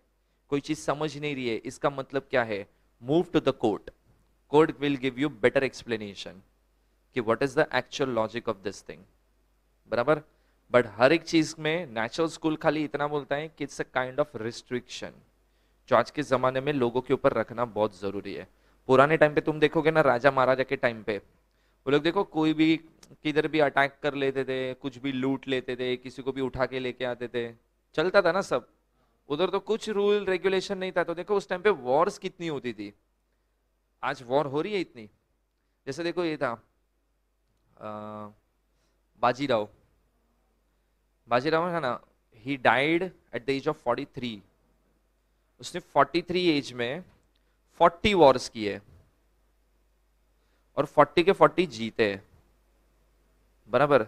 कोई चीज समझ नहीं रही है, इसका मतलब क्या है, move to the court. Court will give you better explanation कि what is the actual logic of this thing, बराबर। बट हर एक चीज में नेचुरल स्कूल खाली इतना बोलता है कि it's a kind of restriction, जो आज के जमाने में लोगों के ऊपर रखना बहुत जरूरी है। पुराने टाइम पे तुम देखोगे ना, राजा महाराजा के टाइम पे वो लोग देखो कोई भी किधर भी अटैक कर लेते थे, कुछ भी लूट लेते थे, किसी को भी उठा के लेके आते थे, चलता था ना सब। उधर तो कुछ रूल रेगुलेशन नहीं था, तो देखो उस टाइम पे वॉर्स कितनी होती थी। आज वॉर हो रही है इतनी। जैसे देखो ये था बाजीराव, बाजीराव है ना, he died at the age of 43। उसने 43 एज में 40 वॉर्स किए और 40 के 40 जीते, बराबर।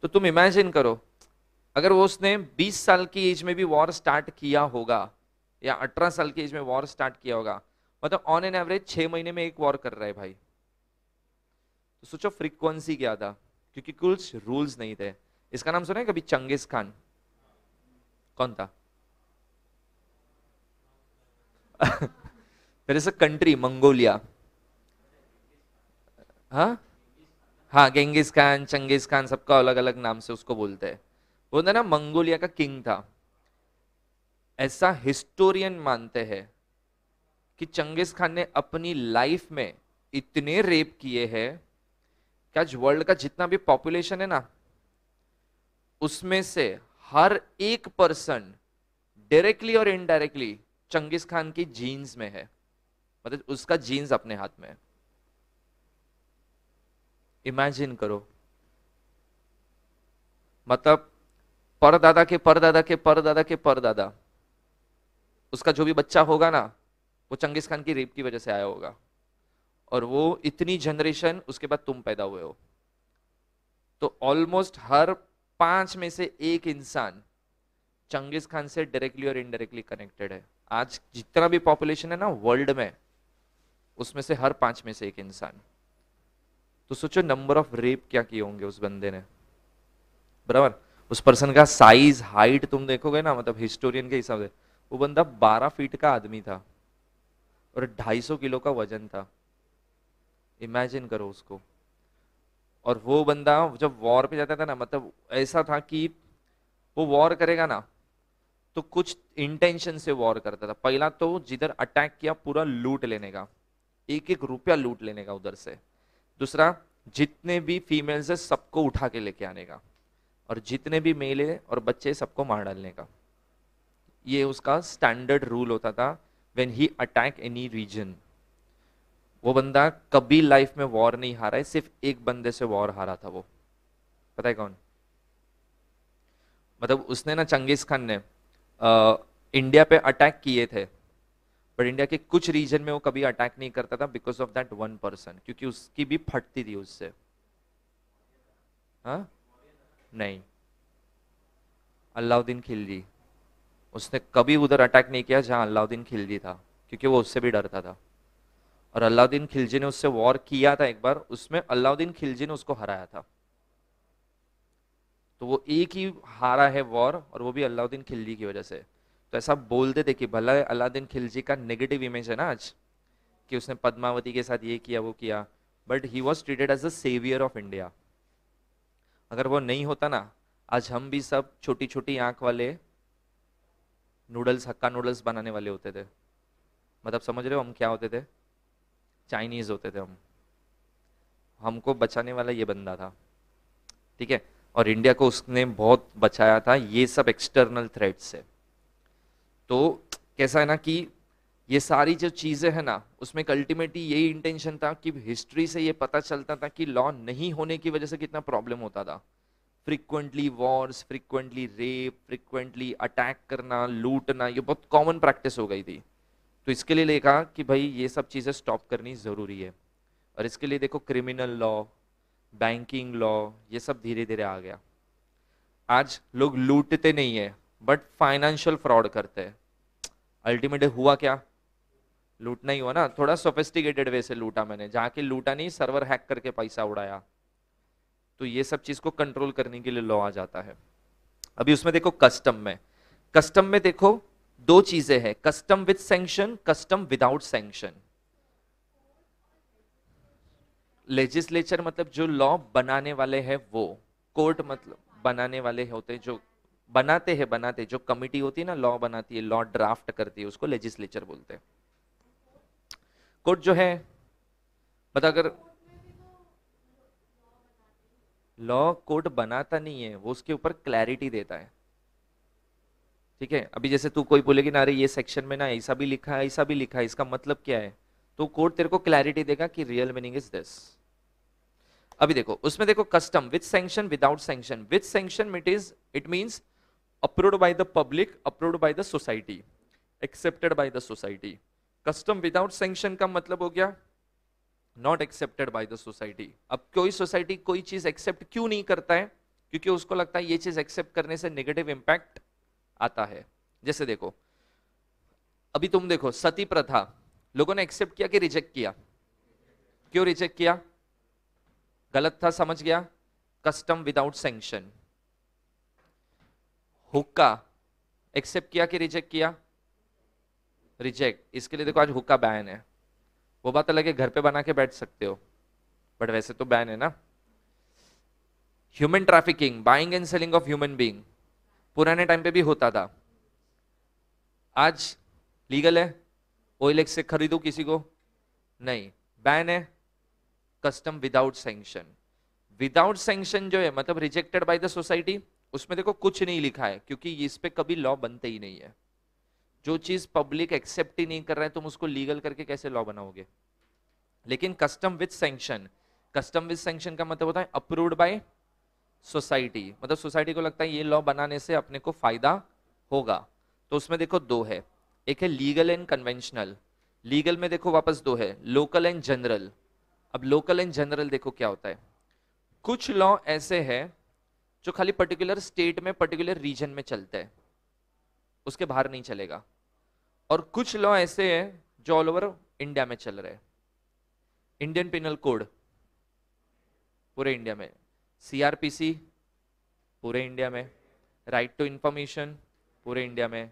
तो तुम इमेजिन करो, अगर वो उसने 20 साल की एज में भी वॉर स्टार्ट किया होगा या 18 साल की एज में वॉर स्टार्ट किया होगा, मतलब ऑन एन एवरेज 6 महीने में एक वॉर कर रहा है भाई। तो सोचो फ्रीक्वेंसी क्या था, क्योंकि कुछ रूल्स नहीं थे। इसका नाम सुना है कभी, चंगेज खान? कौन था? There is a country Mongolia. हाँ हाँ, गेंगिस खान, चंगेज खान, सबका अलग अलग नाम से उसको बोलते हैं। वो ना मंगोलिया का किंग था। ऐसा हिस्टोरियन मानते हैं कि चंगेज खान ने अपनी लाइफ में इतने रेप किए हैं कि आज वर्ल्ड का जितना भी पॉपुलेशन है ना, उसमें से हर एक पर्सन डायरेक्टली और इनडायरेक्टली चंगेज खान की जीन्स में है, मतलब उसका जीन्स अपने हाथ में है। इमेजिन करो, मतलब परदादा के परदादा के परदादा के परदादा, उसका जो भी बच्चा होगा ना, वो चंगेज खान की रेप की वजह से आया होगा। और वो इतनी जनरेशन उसके बाद तुम पैदा हुए हो, तो ऑलमोस्ट हर 5 में से 1 इंसान चंगेज खान से डायरेक्टली और इनडायरेक्टली कनेक्टेड है। आज जितना भी पॉपुलेशन है ना वर्ल्ड में, उसमें से हर 5 में से 1 इंसान। तो सोचो नंबर ऑफ रेप क्या किए होंगे उस बंदे ने, बराबर। उस पर्सन का साइज हाइट तुम देखोगे ना, मतलब हिस्टोरियन के हिसाब से वो बंदा 12 फीट का आदमी था और 250 किलो का वजन था। इमेजिन करो उसको। और वो बंदा जब वॉर पे जाता था ना, मतलब ऐसा था कि वो वॉर करेगा ना तो कुछ इंटेंशन से वॉर करता था। पहला तो जिधर अटैक किया पूरा लूट लेने का, एक एक रुपया लूट लेने का उधर से। दूसरा, जितने भी फीमेल्स है सबको उठा के लेके आने का, और जितने भी मेल है और बच्चे सबको मार डालने का। ये उसका स्टैंडर्ड रूल होता था when he attack any region. वो बंदा कभी लाइफ में वॉर नहीं हारा है, सिर्फ एक बंदे से वॉर हारा था। वो पता है कौन? मतलब उसने ना, चंगेज खान ने इंडिया पे अटैक किए थे, बट इंडिया के कुछ रीजन में वो कभी अटैक नहीं करता था because of that one person, क्योंकि उसकी भी फटती थी उससे। हाँ, नहीं, अलाउद्दीन खिलजी। उसने कभी उधर अटैक नहीं किया जहां अलाउद्दीन खिलजी था, क्योंकि वो उससे भी डरता था। और अलाउद्दीन खिलजी ने उससे वॉर किया था एक बार, उसमें अलाउद्दीन खिलजी ने उसको हराया था। तो वो एक ही हारा है वॉर, और वो भी अलाउद्दीन खिलजी की वजह से। तो ऐसा बोलते थे कि भला अलाउद्दीन खिलजी का नेगेटिव इमेज है ना आज, कि उसने पद्मावती के साथ ये किया वो किया, but he was treated as the saviour of India. अगर वो नहीं होता ना, आज हम भी सब छोटी छोटी आंख वाले नूडल्स, हक्का नूडल्स बनाने वाले होते थे। मतलब समझ रहे हो हम क्या होते थे? चाइनीज होते थे हम। हमको बचाने वाला ये बंदा था, ठीक है। और इंडिया को उसने बहुत बचाया था ये सब एक्सटर्नल थ्रेट से। तो कैसा है ना कि ये सारी जो चीजें हैं ना, उसमें अल्टीमेटली यही इंटेंशन था कि हिस्ट्री से ये पता चलता था कि लॉ नहीं होने की वजह से कितना प्रॉब्लम होता था। Frequently Wars, frequently rape, frequently attack करना, लूटना, ये बहुत कॉमन प्रैक्टिस हो गई थी। तो इसके लिए देखा कि भाई ये सब चीजें स्टॉप करनी जरूरी है। और इसके लिए देखो क्रिमिनल लॉ, बैंकिंग लॉ, ये सब धीरे धीरे आ गया। आज लोग लूटते नहीं है बट फाइनेंशियल फ्रॉड करते हैं। अल्टीमेटली हुआ क्या? लूटना ही हुआ ना, थोड़ा सोफिस्टिकेटेड वे से लूटा मैंने, जहाँ के लूटा नहीं, सर्वर हैक करके पैसा उड़ाया। तो ये सब चीज को कंट्रोल करने के लिए लॉ आ जाता है। अभी उसमें देखो कस्टम में देखो दो चीजें हैं, custom with sanction, custom without sanction. Legislature मतलब जो लॉ बनाने वाले हैं वो, कोर्ट मतलब बनाने वाले होते हैं, जो बनाते जो कमिटी होती है ना, लॉ बनाती है, लॉ ड्राफ्ट करती है, उसको लेजिस्लेचर बोलते हैं। कोर्ट जो है, मतलब अगर लॉ कोर्ट बनाता नहीं है, वो उसके ऊपर क्लैरिटी देता है, ठीक है। अभी जैसे तू कोई बोलेगी ना, अरे ये सेक्शन में ना ऐसा भी लिखा है, ऐसा भी लिखा है, इसका मतलब क्या है, तो कोर्ट तेरे को क्लैरिटी देगा कि रियल मीनिंग इज दिस। अभी देखो उसमें देखो custom with sanction, without sanction. With sanction it means approved by the public, approved by the society, accepted by the society. Custom without sanction का मतलब हो गया not accepted by the society. अब कोई सोसाइटी कोई चीज एक्सेप्ट क्यों नहीं करता है? क्योंकि उसको लगता है ये चीज एक्सेप्ट करने से नेगेटिव इंपैक्ट आता है। जैसे देखो, अभी तुम देखो सती प्रथा, लोगों ने एक्सेप्ट किया कि रिजेक्ट किया? क्यों रिजेक्ट किया? गलत था, समझ गया, कस्टम विदाउट सैंक्शन। हुक्का एक्सेप्ट किया कि रिजेक्ट किया? रिजेक्ट। इसके लिए देखो आज हुक्का बैन है। वो बात अलग है, घर पे बना के बैठ सकते हो, बट वैसे तो बैन है ना। Human trafficking, buying and selling of human being, पुराने टाइम पे भी होता था, आज लीगल है। ओएलएक्स से खरीदो किसी को? नहीं, बैन है। Custom without sanction. Without sanction जो है मतलब रिजेक्टेड बाय द सोसाइटी, उसमें देखो कुछ नहीं लिखा है, क्योंकि इस पे कभी लॉ बनते ही नहीं है। जो चीज पब्लिक एक्सेप्ट ही नहीं कर रहा है, तुम उसको लीगल करके कैसे लॉ बनाओगे? लेकिन custom with sanction, custom with sanction का मतलब होता है अप्रूव्ड बाय सोसाइटी, मतलब सोसाइटी को लगता है ये लॉ बनाने से अपने को फायदा होगा। तो उसमें देखो दो है, एक है लीगल एंड कन्वेंशनल। लीगल में देखो वापस दो है, लोकल एंड जनरल। अब लोकल एंड जनरल देखो क्या होता है। कुछ लॉ ऐसे है जो खाली पर्टिकुलर स्टेट में, पर्टिकुलर रीजन में चलते हैं, उसके बाहर नहीं चलेगा। और कुछ लॉ ऐसे हैं जो ऑल ओवर इंडिया में चल रहे हैं। इंडियन पिनल कोड पूरे इंडिया में, सीआरपीसी पूरे इंडिया में, राइट टू इंफॉर्मेशन पूरे इंडिया में।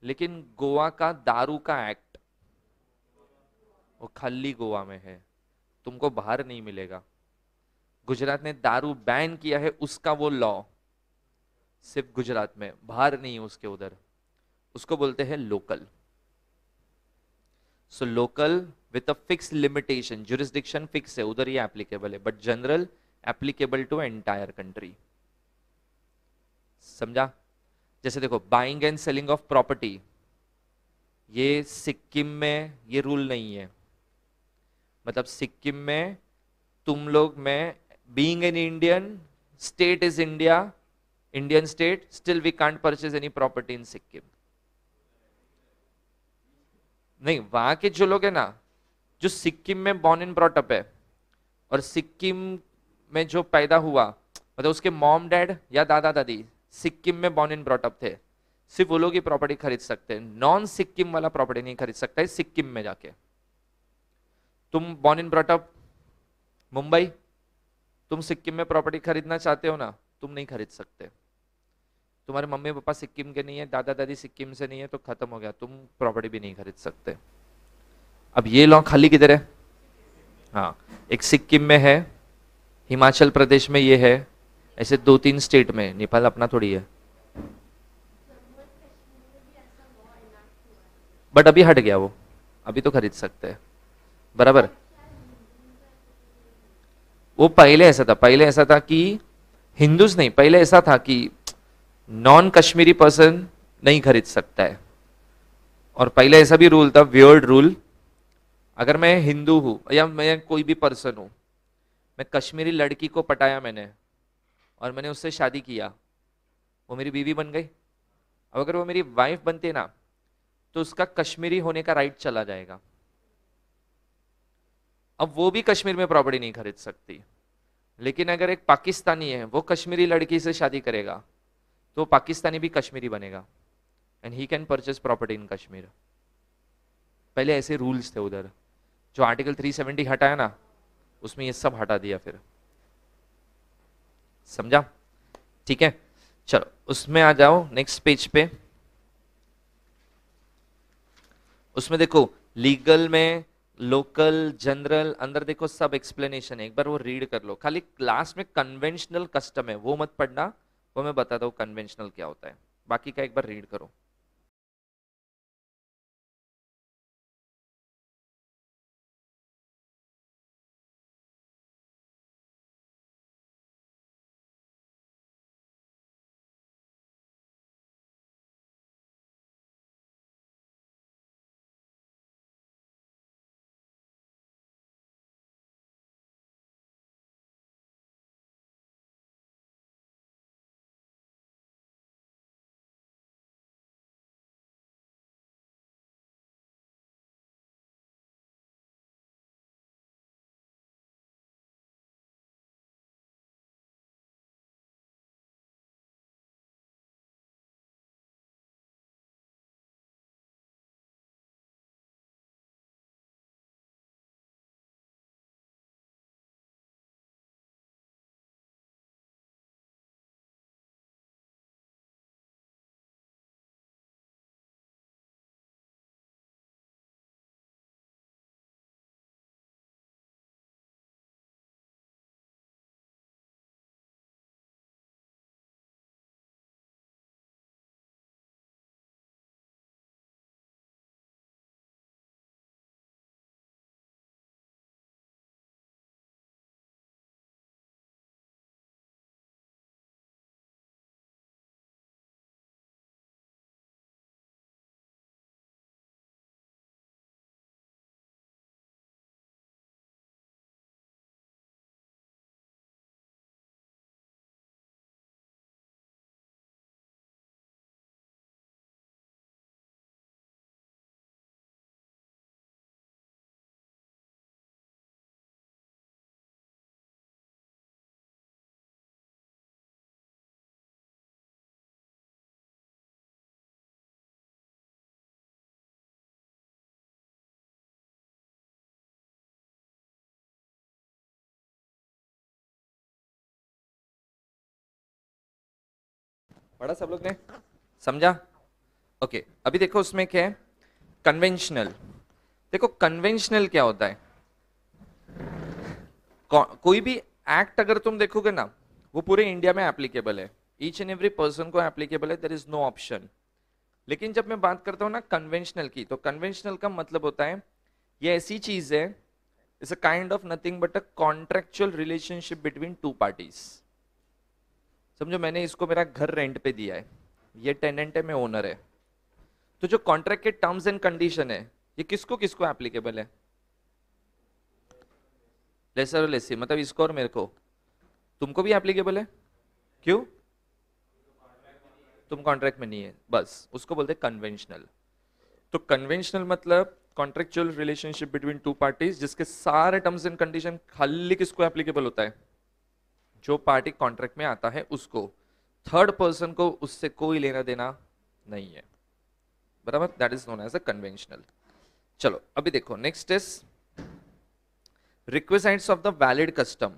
लेकिन गोवा का दारू का एक्ट वो खाली गोवा में है, तुमको बाहर नहीं मिलेगा। गुजरात ने दारू बैन किया है, उसका वो लॉ सिर्फ गुजरात में, बाहर नहीं है उसके उधर, उसको बोलते हैं local. So local with a fix limitation, jurisdiction fix है, उधर ही एप्लीकेबल है, but general applicable to entire country. समझा? जैसे देखो buying and selling of property, ये सिक्किम में ये रूल नहीं है। मतलब सिक्किम में तुम लोग, मैं being an Indian, state is India, Indian state, still we can't purchase any property in Sikkim. नहीं, वहां के जो लोग है ना, जो सिक्किम में बॉर्न एंड ब्रॉट अप है और सिक्किम में जो पैदा हुआ, मतलब उसके मॉम डैड या दादा दादी सिक्किम में बॉर्न एंड ब्रॉट अप थे, सिर्फ वो लोग ही प्रॉपर्टी खरीद सकते हैं। नॉन सिक्किम वाला प्रॉपर्टी नहीं खरीद सकता है सिक्किम में जाके। तुम born and brought up Mumbai, तुम सिक्किम में प्रॉपर्टी खरीदना चाहते हो ना, तुम नहीं खरीद सकते। तुम्हारे मम्मी पापा सिक्किम के नहीं है, दादा दादी सिक्किम से नहीं है, तो खत्म हो गया, तुम प्रॉपर्टी भी नहीं खरीद सकते। अब ये लॉ खाली किधर है? हाँ, एक सिक्किम में है, हिमाचल प्रदेश में ये है, ऐसे 2-3 स्टेट में, नेपाल अपना थोड़ी है। बट अभी हट गया वो, अभी तो खरीद सकते हैं, बराबर। वो पहले ऐसा था, पहले ऐसा था कि हिंदूज नहीं, पहले ऐसा था कि नॉन कश्मीरी पर्सन नहीं खरीद सकता है। और पहले ऐसा भी रूल था, वियर्ड रूल, अगर मैं हिंदू हूं या मैं कोई भी पर्सन हूं, मैं कश्मीरी लड़की को पटाया मैंने और मैंने उससे शादी किया, वो मेरी बीवी बन गई। अब अगर वो मेरी वाइफ बनती है ना, तो उसका कश्मीरी होने का राइट चला जाएगा। अब वो भी कश्मीर में प्रॉपर्टी नहीं खरीद सकती। लेकिन अगर एक पाकिस्तानी है, वो कश्मीरी लड़की से शादी करेगा, तो पाकिस्तानी भी कश्मीरी बनेगा and he can purchase property in Kashmir. पहले ऐसे रूल्स थे उधर। जो आर्टिकल 370 हटाया ना, उसमें ये सब हटा दिया फिर। समझा? ठीक है, चलो उसमें आ जाओ नेक्स्ट पेज पे। उसमें देखो लीगल में लोकल, जनरल, अंदर देखो सब एक्सप्लेनेशन है, एक बार वो रीड कर लो। खाली क्लास में कन्वेंशनल कस्टम है वो मत पढ़ना, वो मैं बताता हूँ कन्वेंशनल क्या होता है, बाकी का एक बार रीड करो। पढ़ा सब लोग ने? समझा? ओके, अभी देखो उसमें क्या है, कन्वेंशनल। देखो कन्वेंशनल क्या होता है, कोई भी एक्ट अगर तुम देखोगे ना, वो पूरे इंडिया में एप्लीकेबल है, ईच एंड एवरी पर्सन को एप्लीकेबल है, देयर इज नो ऑप्शन। लेकिन जब मैं बात करता हूँ ना कन्वेंशनल की, तो कन्वेंशनल का मतलब होता है ये ऐसी चीज है, it's a kind of nothing but a contractual relationship between two parties. समझो मैंने इसको मेरा घर रेंट पे दिया है, ये टेनेंट है, मैं ओनर है, तो जो कॉन्ट्रैक्ट के टर्म्स एंड कंडीशन है ये किसको किसको एप्लीकेबल है? लेसर और लेसी, मतलब इसको और मेरे को, तुमको भी एप्लीकेबल है। क्यों? तुम कॉन्ट्रैक्ट में नहीं है, बस उसको बोलते हैं कन्वेंशनल। तो कन्वेंशनल मतलब contractual relationship between two parties, जिसके सारे टर्म्स एंड कंडीशन खाली किसको एप्लीकेबल होता है? जो पार्टी कॉन्ट्रैक्ट में आता है उसको, थर्ड पर्सन को उससे कोई लेना देना नहीं है, बराबर? That is known as a conventional. चलो अभी देखो, next is requisites of the valid custom.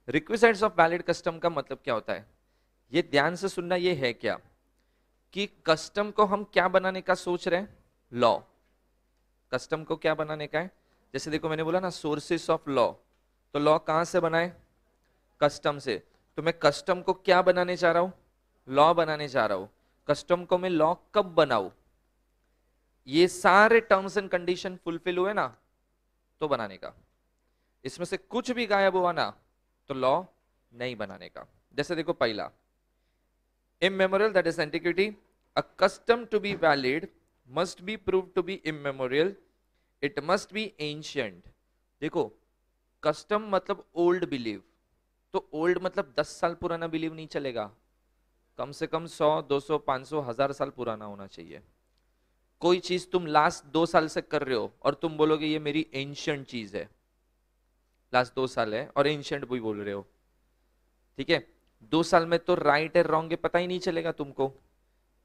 Requisites of valid custom का मतलब क्या होता है, ये ध्यान से सुनना, ये है क्या कि कस्टम को हम क्या बनाने का सोच रहे हैं? लॉ। कस्टम को क्या बनाने का है? जैसे देखो मैंने बोला ना सोर्सेस ऑफ लॉ, तो लॉ कहां से बनाए? कस्टम से। तो मैं कस्टम को क्या बनाने चाह रहा हूं? लॉ बनाने चाह रहा हूं। कस्टम को मैं लॉ कब बनाऊं? ये सारे टर्म्स एंड कंडीशन फुलफिल हुए ना, तो बनाने का। इसमें से कुछ भी गायब हुआ ना, तो लॉ नहीं बनाने का। जैसे देखो पहला, immemorial, that is antiquity. A custom to be valid must be proved to be immemorial. It must be ancient. देखो, कस्टम मतलब ओल्ड बिलीव, तो ओल्ड मतलब 10 साल पुराना बिलीव नहीं चलेगा, कम से कम 100 200 500 1000 साल पुराना होना चाहिए। कोई चीज तुम लास्ट 2 साल से कर रहे हो और तुम बोलोगे ये मेरी एंशियंट चीज है, लास्ट 2 साल है और एंशियंट भी बोल रहे हो, ठीक है, 2 साल में तो राइट है रॉन्ग है पता ही नहीं चलेगा तुमको।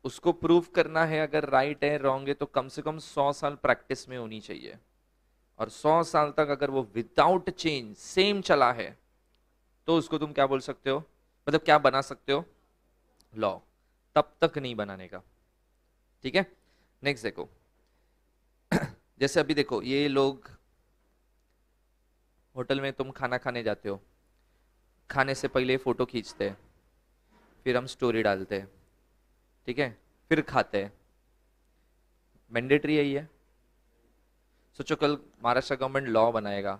उसको प्रूव करना है, अगर राइट है रॉन्ग है, तो कम से कम 100 साल प्रैक्टिस में होनी चाहिए। और 100 साल तक अगर वो विदाउट चेंज सेम चला है, तो उसको तुम क्या बोल सकते हो, मतलब क्या बना सकते हो? लॉ। तब तक नहीं बनाने का, ठीक है। नेक्स्ट देखो, जैसे अभी देखो ये लोग होटल में तुम खाना खाने जाते हो, खाने से पहले फोटो खींचते हैं, फिर हम स्टोरी डालते हैं, ठीक है, फिर खाते हैं, मैंडेटरी है ये। सोचो कल महाराष्ट्र गवर्नमेंट लॉ बनाएगा,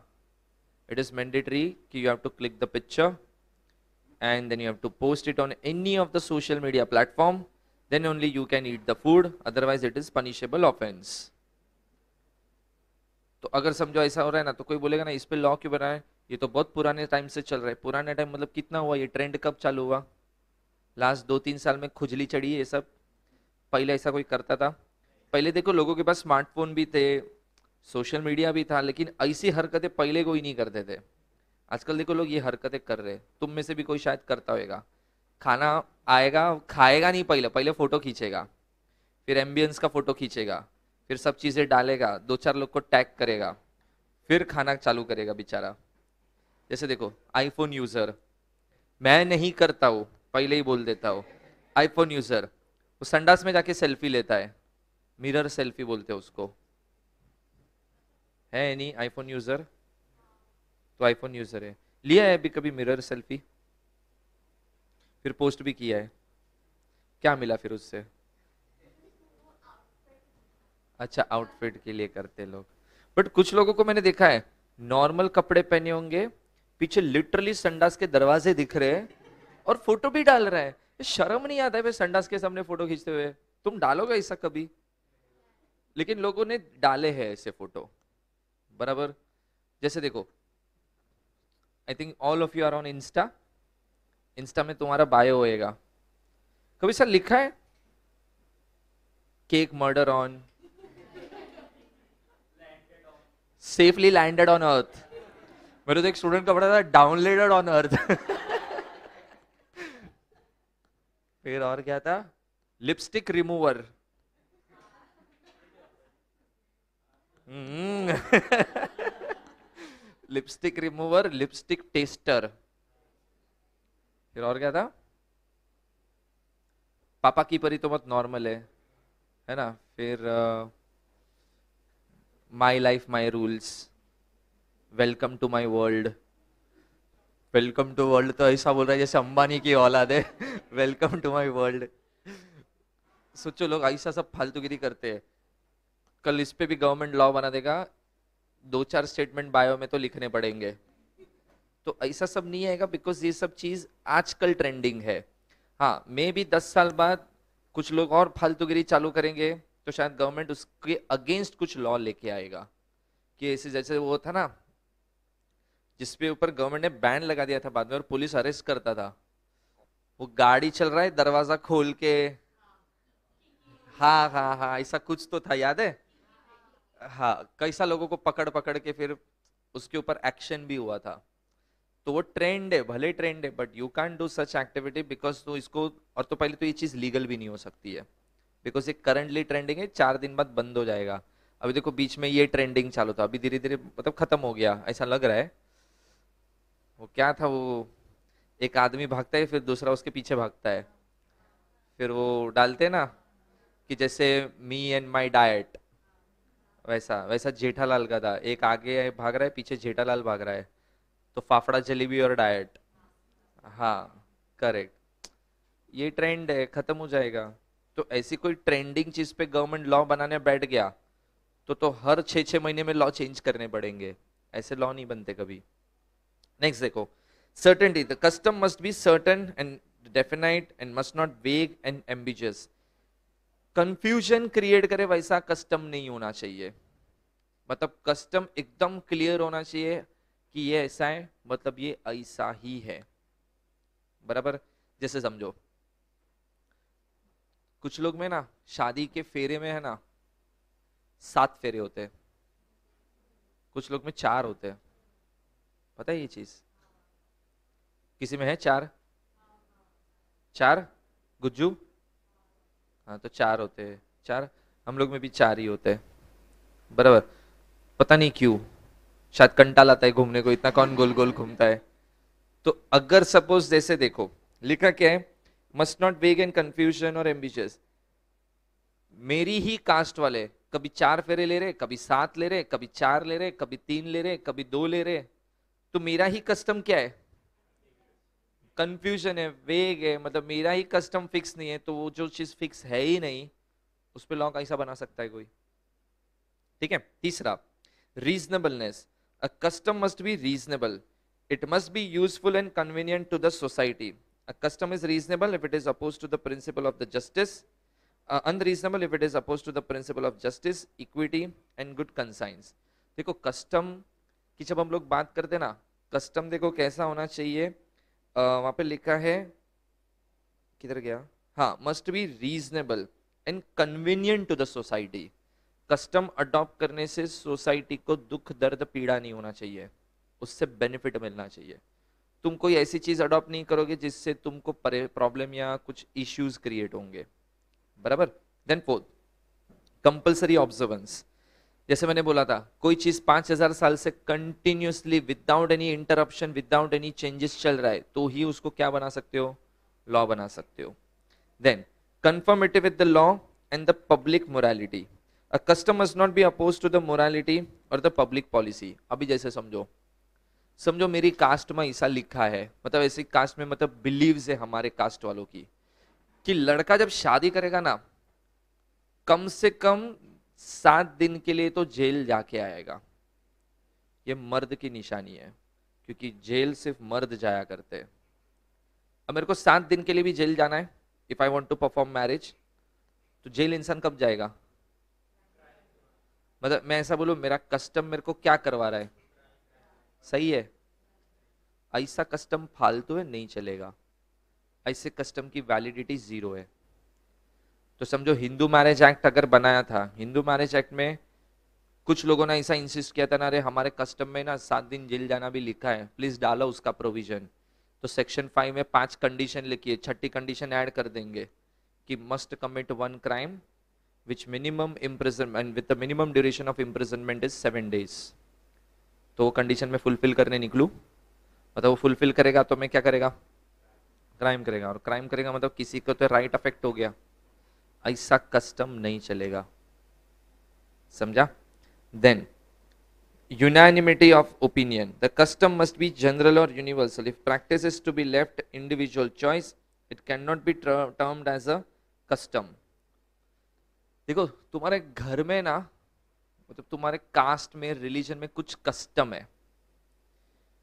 इट इज मैंडेटरी कि you have to click the picture and then you have to post it on any of the social media platform, then only you can eat the food, otherwise it is punishable offense। तो अगर समझो ऐसा हो रहा है ना, तो कोई बोलेगा ना इस पे लॉ क्यों बना है, ये तो बहुत पुराने टाइम से चल रहा है। पुराने टाइम मतलब कितना हुआ, ये ट्रेंड कब चालू हुआ? लास्ट 2-3 साल में खुजली चढ़ी है ये सब, पहले ऐसा कोई करता था? पहले देखो लोगों के पास स्मार्टफोन भी थे, सोशल मीडिया भी था, लेकिन ऐसी हरकतें पहले कोई नहीं करते थे। आजकल देखो लोग ये हरकतें कर रहे हैं, तुम में से भी कोई शायद करता होगा। खाना आएगा, खाएगा नहीं, पहले पहले फोटो खींचेगा, फिर एम्बियंस का फोटो खींचेगा, फिर सब चीजें डालेगा, 2-4 लोग को टैग करेगा, फिर खाना चालू करेगा बेचारा। जैसे देखो आईफोन यूजर, मैं नहीं करता हूं, पहले ही बोल देता हूं, आईफोन यूजर वो संडास में जाके सेल्फी लेता है, मिरर सेल्फी बोलते हैं उसको, है नहीं आईफोन यूजर? तो आईफोन यूजर है, लिया है अभी कभी मिरर सेल्फी, फिर पोस्ट भी किया है, क्या मिला फिर उससे? अच्छा आउटफिट के लिए करते लोग, बट कुछ लोगों को मैंने देखा है नॉर्मल कपड़े पहने होंगे, पीछे लिटरली संडास के दरवाजे दिख रहे हैं और फोटो भी डाल रहा है। ये शर्म नहीं आता है भाई संडास के सामने फोटो खींचते हुए? तुम डालोगे ऐसा कभी? लेकिन लोगों ने डाले हैं ऐसे फोटो, बराबर। जैसे देखो, I think all of you are on Insta, Insta में तुम्हारा बायो होएगा, कभी सर लिखा है cake murder on safely landed on earth? मेरे तो एक स्टूडेंट का पढ़ा था डाउनलोडेड ऑन अर्थ। फिर और क्या था, lipstick remover. Lipstick remover, lipstick tester, फिर और क्या था, पापा की परी तो बहुत नॉर्मल है ना, फिर my life my rules, welcome to my world, welcome to world तो ऐसा बोल रहा है जैसे अंबानी की औलाद है। Welcome to my world. सोचो लोग ऐसा सब फालतूगिरी करते हैं। कल इस पे भी गवर्नमेंट लॉ बना देगा, दो चार स्टेटमेंट बायो में तो लिखने पड़ेंगे। तो ऐसा सब नहीं आएगा, बिकॉज ये सब चीज आजकल ट्रेंडिंग है। हाँ, मे भी 10 साल बाद कुछ लोग और फालतूगिरी चालू करेंगे, तो शायद गवर्नमेंट उसके अगेंस्ट कुछ लॉ लेके आएगा। कि ऐसे जैसे वो था ना, जिसपे ऊपर गवर्नमेंट ने बैन लगा दिया था बाद में, और पुलिस अरेस्ट करता था। वो गाड़ी चल रहा है, दरवाजा खोल के। हाँ हाँ हाँ, ऐसा कुछ तो था, याद है। हाँ, कैसा लोगों को पकड़ पकड़ के फिर उसके ऊपर एक्शन भी हुआ था। तो वो ट्रेंड है, भले ट्रेंड है, but you can do such activity because तो इसको। और तो पहले तो ये चीज लीगल भी नहीं हो सकती है, बिकॉज ये करंटली ट्रेंडिंग है, 4 दिन बाद बंद हो जाएगा। अभी देखो बीच में ये ट्रेंडिंग चालू था, अभी धीरे धीरे मतलब खत्म हो गया ऐसा लग रहा है। वो क्या था वो, एक आदमी भागता है, फिर दूसरा उसके पीछे भागता है। फिर वो डालते हैं ना, कि जैसे मी एंड माई डाइट, वैसा वैसा जेठालाल का था। एक आगे भाग रहा है, पीछे जेठालाल भाग रहा है। तो फाफड़ा जलेबी और डाइट। हाँ, करेक्ट। ये ट्रेंड है, खत्म हो जाएगा। तो ऐसी कोई ट्रेंडिंग चीज पे गवर्नमेंट लॉ बनाने बैठ गया, तो हर 6-6 महीने में लॉ चेंज करने पड़ेंगे। ऐसे लॉ नहीं बनते कभी। नेक्स्ट देखो, certainty. The custom must be certain and definite and must not वेग एंड एम्बिजियस। कंफ्यूजन क्रिएट करे वैसा कस्टम नहीं होना चाहिए। मतलब कस्टम एकदम क्लियर होना चाहिए कि ये ऐसा है, मतलब ये ऐसा ही है, बराबर। जैसे समझो, कुछ लोग में ना शादी के फेरे में है ना 7 फेरे होते हैं, कुछ लोग में 4 होते हैं। पता है ये चीज? किसी में है 4? 4? गुज्जू? हाँ, तो 4 होते हैं, 4। हम लोग में भी 4 ही होते हैं, बराबर। पता नहीं क्यों, शायद कंटाल आता है घूमने को, इतना कौन गोल गोल घूमता है। तो अगर सपोज जैसे देखो, लिखा क्या है, मस्ट नॉट वेग एंड कंफ्यूजन और एम्बिशियस। मेरी ही कास्ट वाले कभी 4 फेरे ले रहे, कभी 7 ले रहे, कभी 4 ले रहे, कभी 3 ले रहे, कभी 2 ले रहे। तो मेरा ही कस्टम क्या है? कंफ्यूजन है, वेग है, मतलब मेरा ही कस्टम फिक्स नहीं है। तो वो जो चीज फिक्स है ही नहीं, उस पर लॉ कैसा बना सकता है कोई? ठीक है। तीसरा, reasonableness. A custom must be reasonable, it must be useful and convenient to the society. A custom is reasonable if it is oppose to the principle of the justice, unreasonable if it is opposed to the principle of justice, equity and good conscience। देखो custom की जब हम लोग बात करते हैं ना, custom देखो कैसा होना चाहिए। वहां पे लिखा है, किधर गया, हाँ, must be reasonable and convenient to the society. Custom adopt करने से सोसाइटी को दुख दर्द पीड़ा नहीं होना चाहिए, उससे बेनिफिट मिलना चाहिए। तुम कोई ऐसी चीज अडॉप्ट नहीं करोगे जिससे तुमको प्रॉब्लम या कुछ इश्यूज क्रिएट होंगे, बराबर। Then fourth, compulsory observance. जैसे मैंने बोला था, कोई चीज 5000 साल से continuously without any interruption without any changes चल रहा है, तो ही उसको क्या बना सकते हो? लॉ बना सकते हो। Then conformity with the law and the public morality. A custom must not be oppose to the morality और द पब्लिक पॉलिसी। अभी जैसे समझो, समझो मेरी कास्ट में ऐसा लिखा है, मतलब ऐसी कास्ट में मतलब बिलीव्स है हमारे कास्ट वालों की, कि लड़का जब शादी करेगा ना, कम से कम 7 दिन के लिए तो जेल जाके आएगा। ये मर्द की निशानी है, क्योंकि जेल सिर्फ मर्द जाया करते हैं। अब मेरे को 7 दिन के लिए भी जेल जाना है, if I want to perform marriage, तो जेल इंसान कब जाएगा? मतलब मैं ऐसा बोलूं, मेरा कस्टम मेरे को क्या करवा रहा है? सही है। ऐसा कस्टम फालतू है, नहीं चलेगा। ऐसे कस्टम की वैलिडिटी 0 है। तो समझो हिंदू मैरिज एक्ट अगर बनाया था, हिंदू मैरिज एक्ट में कुछ लोगों ने ऐसा इंसिस्ट किया था ना, अरे हमारे कस्टम में ना 7 दिन जेल जाना भी लिखा है, प्लीज डालो उसका प्रोविजन। तो सेक्शन 5 में 5 कंडीशन लिखी है, छठी कंडीशन ऐड कर देंगे कि must commit 1 crime which minimum imprisonment with the minimum duration of imprisonment is 7 days. तो वो कंडीशन में फुलफिल करने निकलू, मतलब वो फुलफिल करेगा तो मैं क्या करेगा? क्राइम करेगा, और क्राइम करेगा मतलब किसी को तो राइट अफेक्ट हो गया। ऐसा कस्टम नहीं चलेगा, समझा? Then unanimity of opinion. The custom must be general or universal. If practice is to be left individual choice, it cannot be termed as a custom. देखो तुम्हारे घर में ना, मतलब तुम्हारे कास्ट में, रिलीजन में कुछ कस्टम है.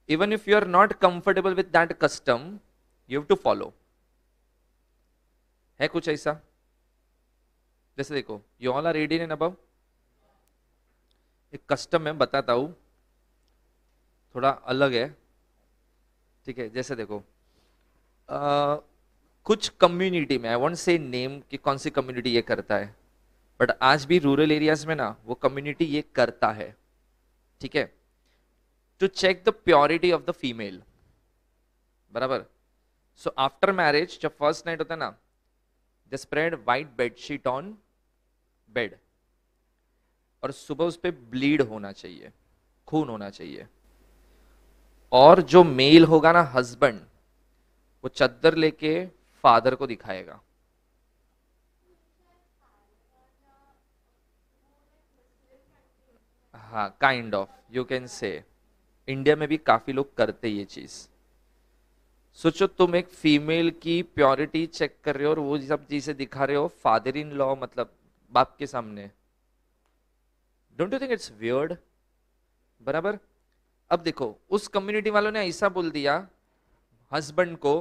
Even if you are not comfortable with that custom, you have to follow. है कुछ ऐसा? जैसे देखो, you all are reading and above. एक कस्टम मैं बताता हूं, थोड़ा अलग है, ठीक है. जैसे देखो, कुछ कम्युनिटी में, आई वोंट से नेम कि कौन सी कम्युनिटी ये करता है, बट आज भी रूरल एरियाज में ना वो कम्युनिटी ये करता है, ठीक है. To check the purity of the female, बराबर. सो आफ्टर मैरिज जब फर्स्ट नाइट होता है ना, they spread white bedsheet on bed, और सुबह उस पर ब्लीड होना चाहिए, खून होना चाहिए. और जो मेल होगा ना, हस्बैंड, वो चद्दर लेके फादर को दिखाएगा. हाँ, kind of you can say. India में भी काफी लोग करते ये चीज. सोचो तुम एक फीमेल की प्योरिटी चेक कर रहे हो और वो सब चीजें दिखा रहे हो फादर इन लॉ, मतलब बाप के सामने. Don't you think it's weird? बराबर. अब देखो, उस कम्युनिटी वालों ने ऐसा बोल दिया हस्बैंड को,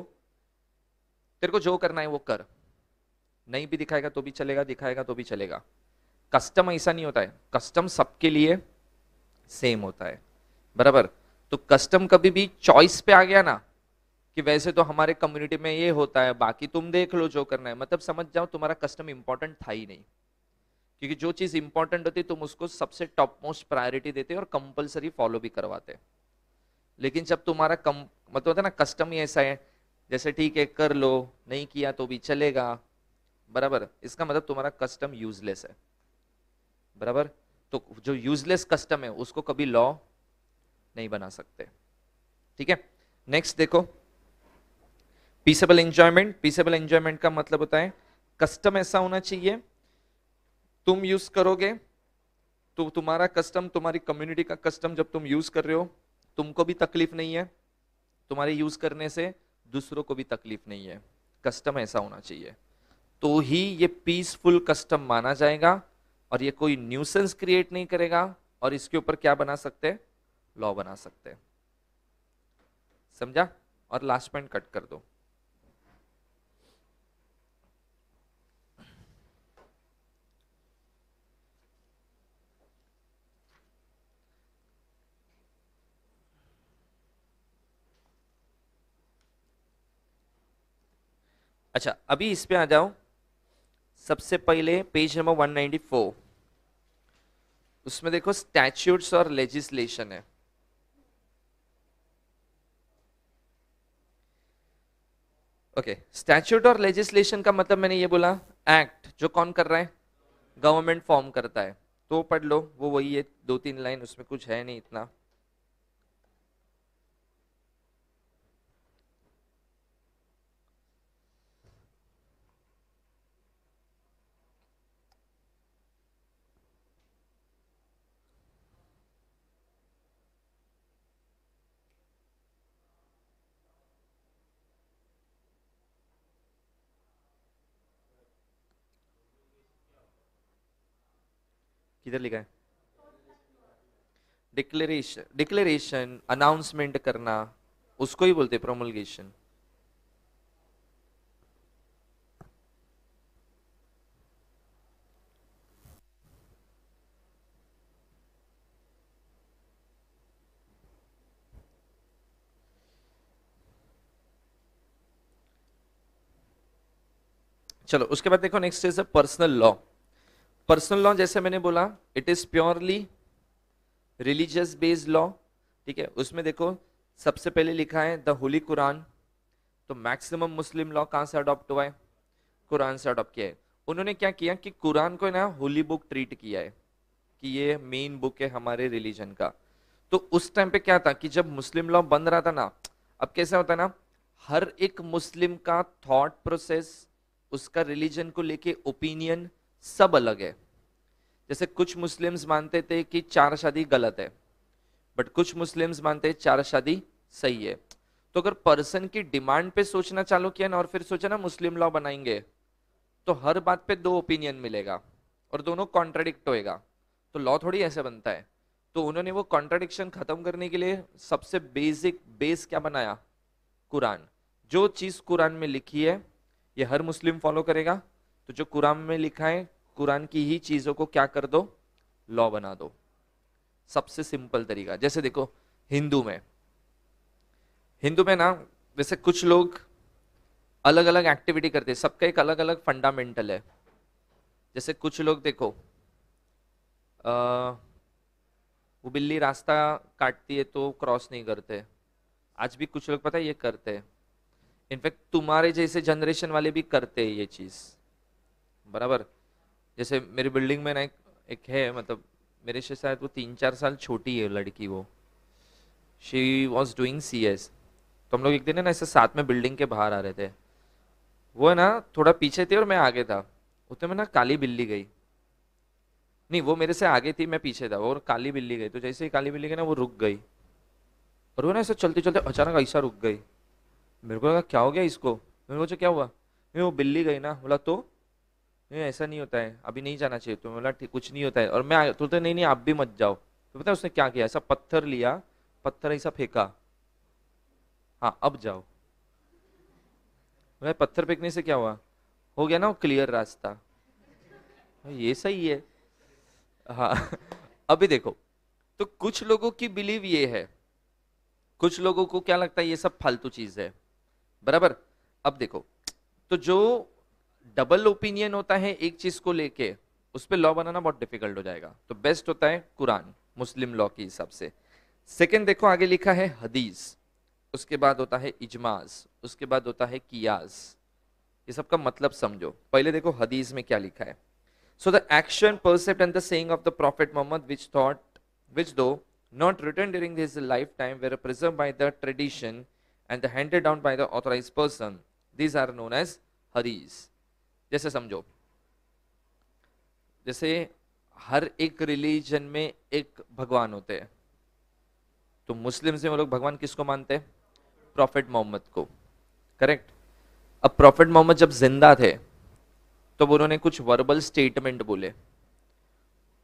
तेरे को जो करना है वो कर, नहीं भी दिखाएगा तो भी चलेगा, दिखाएगा तो भी चलेगा. कस्टम ऐसा नहीं होता है. कस्टम सबके लिए सेम होता है, बराबर. तो कस्टम कभी भी चॉइस पे आ गया ना, कि वैसे तो हमारे कम्युनिटी में ये होता है, बाकी तुम देख लो जो करना है, मतलब समझ जाओ तुम्हारा कस्टम इंपॉर्टेंट था ही नहीं. क्योंकि जो चीज इंपॉर्टेंट होती तुम उसको सबसे टॉप मोस्ट प्रायोरिटी देते और कंपलसरी फॉलो भी करवाते. लेकिन जब तुम्हारा मतलब होता है ना, कस्टम ही ऐसा है, जैसे ठीक है कर लो, नहीं किया तो भी चलेगा, बराबर. इसका मतलब तुम्हारा कस्टम यूजलेस है, बराबर. तो जो यूजलेस कस्टम है उसको कभी लॉ नहीं बना सकते, ठीक है. नेक्स्ट देखो, पीसेबल एंजॉयमेंट. पीसेबल एंजॉयमेंट का मतलब होता है कस्टम ऐसा होना चाहिए, तुम यूज करोगे तो तुम्हारा कस्टम, तुम्हारी कम्युनिटी का कस्टम जब तुम यूज कर रहे हो, तुमको भी तकलीफ नहीं है, तुम्हारे यूज करने से दूसरों को भी तकलीफ नहीं है. कस्टम ऐसा होना चाहिए, तो ही ये पीसफुल कस्टम माना जाएगा, और ये कोई न्यूसेंस क्रिएट नहीं करेगा, और इसके ऊपर क्या बना सकते हैं? लॉ बना सकते हैं. समझा? और लास्ट पॉइंट कट कर दो. अच्छा, अभी इस पे आ जाओ. सबसे पहले पेज नंबर 194, उसमें देखो स्टैट्यूट्स और लेजिस्लेशन है. ओके, स्टैट्यूट और लेजिस्लेशन का मतलब मैंने ये बोला, एक्ट जो कौन कर रहा है? गवर्नमेंट फॉर्म करता है. तो पढ़ लो, वो वही है, 2-3 लाइन, उसमें कुछ है नहीं इतना. किधर लिखा है? डिक्लेरेशन. डिक्लेरेशन, अनाउंसमेंट करना, उसको ही बोलते प्रोमulgation. चलो उसके बाद देखो, next is a personal law. Personal law जैसे मैंने बोला, it is purely religious based law, ठीक है. उसमें देखो सबसे पहले लिखा है द होली कुरान. तो मैक्सिमम मुस्लिम लॉ कहां से अडॉप्ट हुआ है? कुरान से अडॉप्ट किया है. उन्होंने क्या किया कि कुरान को ना होली बुक ट्रीट किया है, कि ये मेन बुक है हमारे रिलीजन का. तो उस टाइम पे क्या था कि जब मुस्लिम लॉ बन रहा था ना, अब कैसा होता है ना, हर एक मुस्लिम का थॉट प्रोसेस, उसका रिलीजन को लेके ओपिनियन सब अलग है. जैसे कुछ मुस्लिम्स मानते थे कि 4 शादी गलत है, बट कुछ मुस्लिम्स मानते हैं 4 शादी सही है। तो अगर पर्सन की डिमांड पे सोचना चालू किया ना और फिर सोचा ना मुस्लिम लॉ बनाएंगे, तो हर बात पे 2 ओपिनियन मिलेगा और दोनों कॉन्ट्राडिक्ट होएगा। तो लॉ थोड़ी ऐसे बनता है। तो उन्होंने वो कॉन्ट्राडिक्शन खत्म करने के लिए सबसे बेसिक बेस क्या बनाया? कुरान। जो चीज कुरान में लिखी है ये हर मुस्लिम फॉलो करेगा। तो जो कुरान में लिखा है, कुरान की ही चीजों को क्या कर दो? लॉ बना दो। सबसे सिंपल तरीका। जैसे देखो हिंदू में ना, वैसे कुछ लोग अलग अलग एक्टिविटी करते हैं, सबका एक अलग अलग फंडामेंटल है। जैसे कुछ लोग देखो, वो बिल्ली रास्ता काटती है तो क्रॉस नहीं करते। आज भी कुछ लोग पता है ये करते हैं। इनफैक्ट तुम्हारे जैसे जनरेशन वाले भी करते हैं ये चीज, बराबर। जैसे मेरी बिल्डिंग में ना एक है, मतलब मेरे से शायद वो 3-4 साल छोटी है लड़की। वो शी वॉज डूइंग CS। तो हम लोग एक दिन है ना ऐसे साथ में बिल्डिंग के बाहर आ रहे थे। वो है ना थोड़ा पीछे थी और मैं आगे था। उतने में ना काली बिल्ली गई। नहीं, वो मेरे से आगे थी, मैं पीछे था, और काली बिल्ली गई। तो जैसे ही काली बिल्ली गई ना, वो रुक गई। और वो ना ऐसे चलते चलते अचानक ऐसा रुक गई। मेरे को लगा क्या हो गया इसको। मैंने पूछा क्या हुआ? नहीं, वो बिल्ली गई ना। बोला तो नहीं, ऐसा नहीं होता है, अभी नहीं जाना चाहिए। तो बोला ठीक, कुछ नहीं होता है। और मैं तो नहीं नहीं, आप भी मत जाओ। तो पता है उसने क्या किया? ऐसा पत्थर लिया, पत्थर ऐसा फेंका, हाँ अब जाओ। बोला पत्थर फेंकने से क्या हुआ? हो गया ना वो क्लियर रास्ता। ये सही है। हाँ अभी देखो, तो कुछ लोगों की बिलीव ये है, कुछ लोगों को क्या लगता है ये सब फालतू चीज है, बराबर। अब देखो, तो जो डबल ओपिनियन होता है एक चीज को लेके, उस पे लॉ बनाना बहुत डिफिकल्ट हो जाएगा। तो बेस्ट होता है कुरान, मुस्लिम लॉ के हिसाब से। सेकंड देखो, आगे लिखा है हदीस, उसके बाद होता है इजमाज, उसके बाद होता है कियास। ये सब का मतलब समझो। पहले देखो हदीस में क्या लिखा है। So the action, percept, and the saying of the Prophet Muhammad, which though not written during his lifetime, were preserved by the tradition and handed down by the authorized person. These are known as hadith. जैसे समझो, जैसे हर एक religion में एक भगवान होते हैं। तो मुस्लिम्स में वो लोग भगवान किसको मानते हैं? प्रॉफिट मोहम्मद को, करेक्ट। अब प्रॉफिट मोहम्मद जब जिंदा थे तो उन्होंने कुछ वर्बल स्टेटमेंट बोले,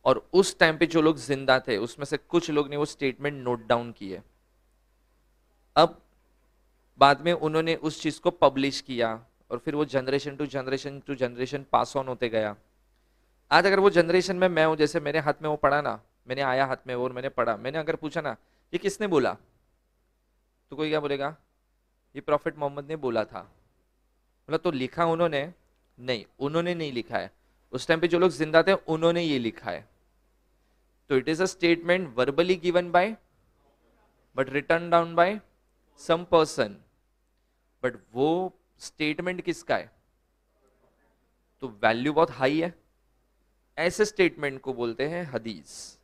और उस टाइम पे जो लोग जिंदा थे उसमें से कुछ लोग ने वो स्टेटमेंट नोट डाउन किए। अब बाद में उन्होंने उस चीज को पब्लिश किया, और फिर वो generation to generation pass on होते गया। आज अगर वो जनरेशन में मैं हूं, जैसे मेरे हाथ में वो पढ़ा ना, मैंने आया हाथ में और मैंने पढ़ा, मैंने अगर पूछा ना ये किसने बोला, तो कोई क्या बोलेगा? ये प्रॉफिट मोहम्मद ने बोला था। मतलब तो लिखा उन्होंने नहीं, उन्होंने नहीं लिखा है। उस टाइम पे जो लोग जिंदा थे उन्होंने ये लिखा है। तो it is a statement verbally given by, but return down by some person. But वो स्टेटमेंट किसका है? तो वैल्यू बहुत हाई है। ऐसे स्टेटमेंट को बोलते हैं हदीस।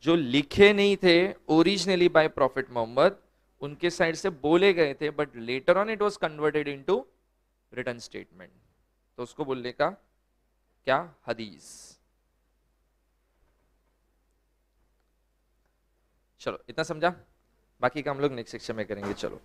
जो लिखे नहीं थे ओरिजिनली बाय प्रॉफिट मोहम्मद, उनके साइड से बोले गए थे, but later on it was converted into written statement. तो उसको बोलने का क्या? हदीस। चलो इतना समझा, बाकी का हम लोग नेक्स्ट सेक्शन में करेंगे। चलो।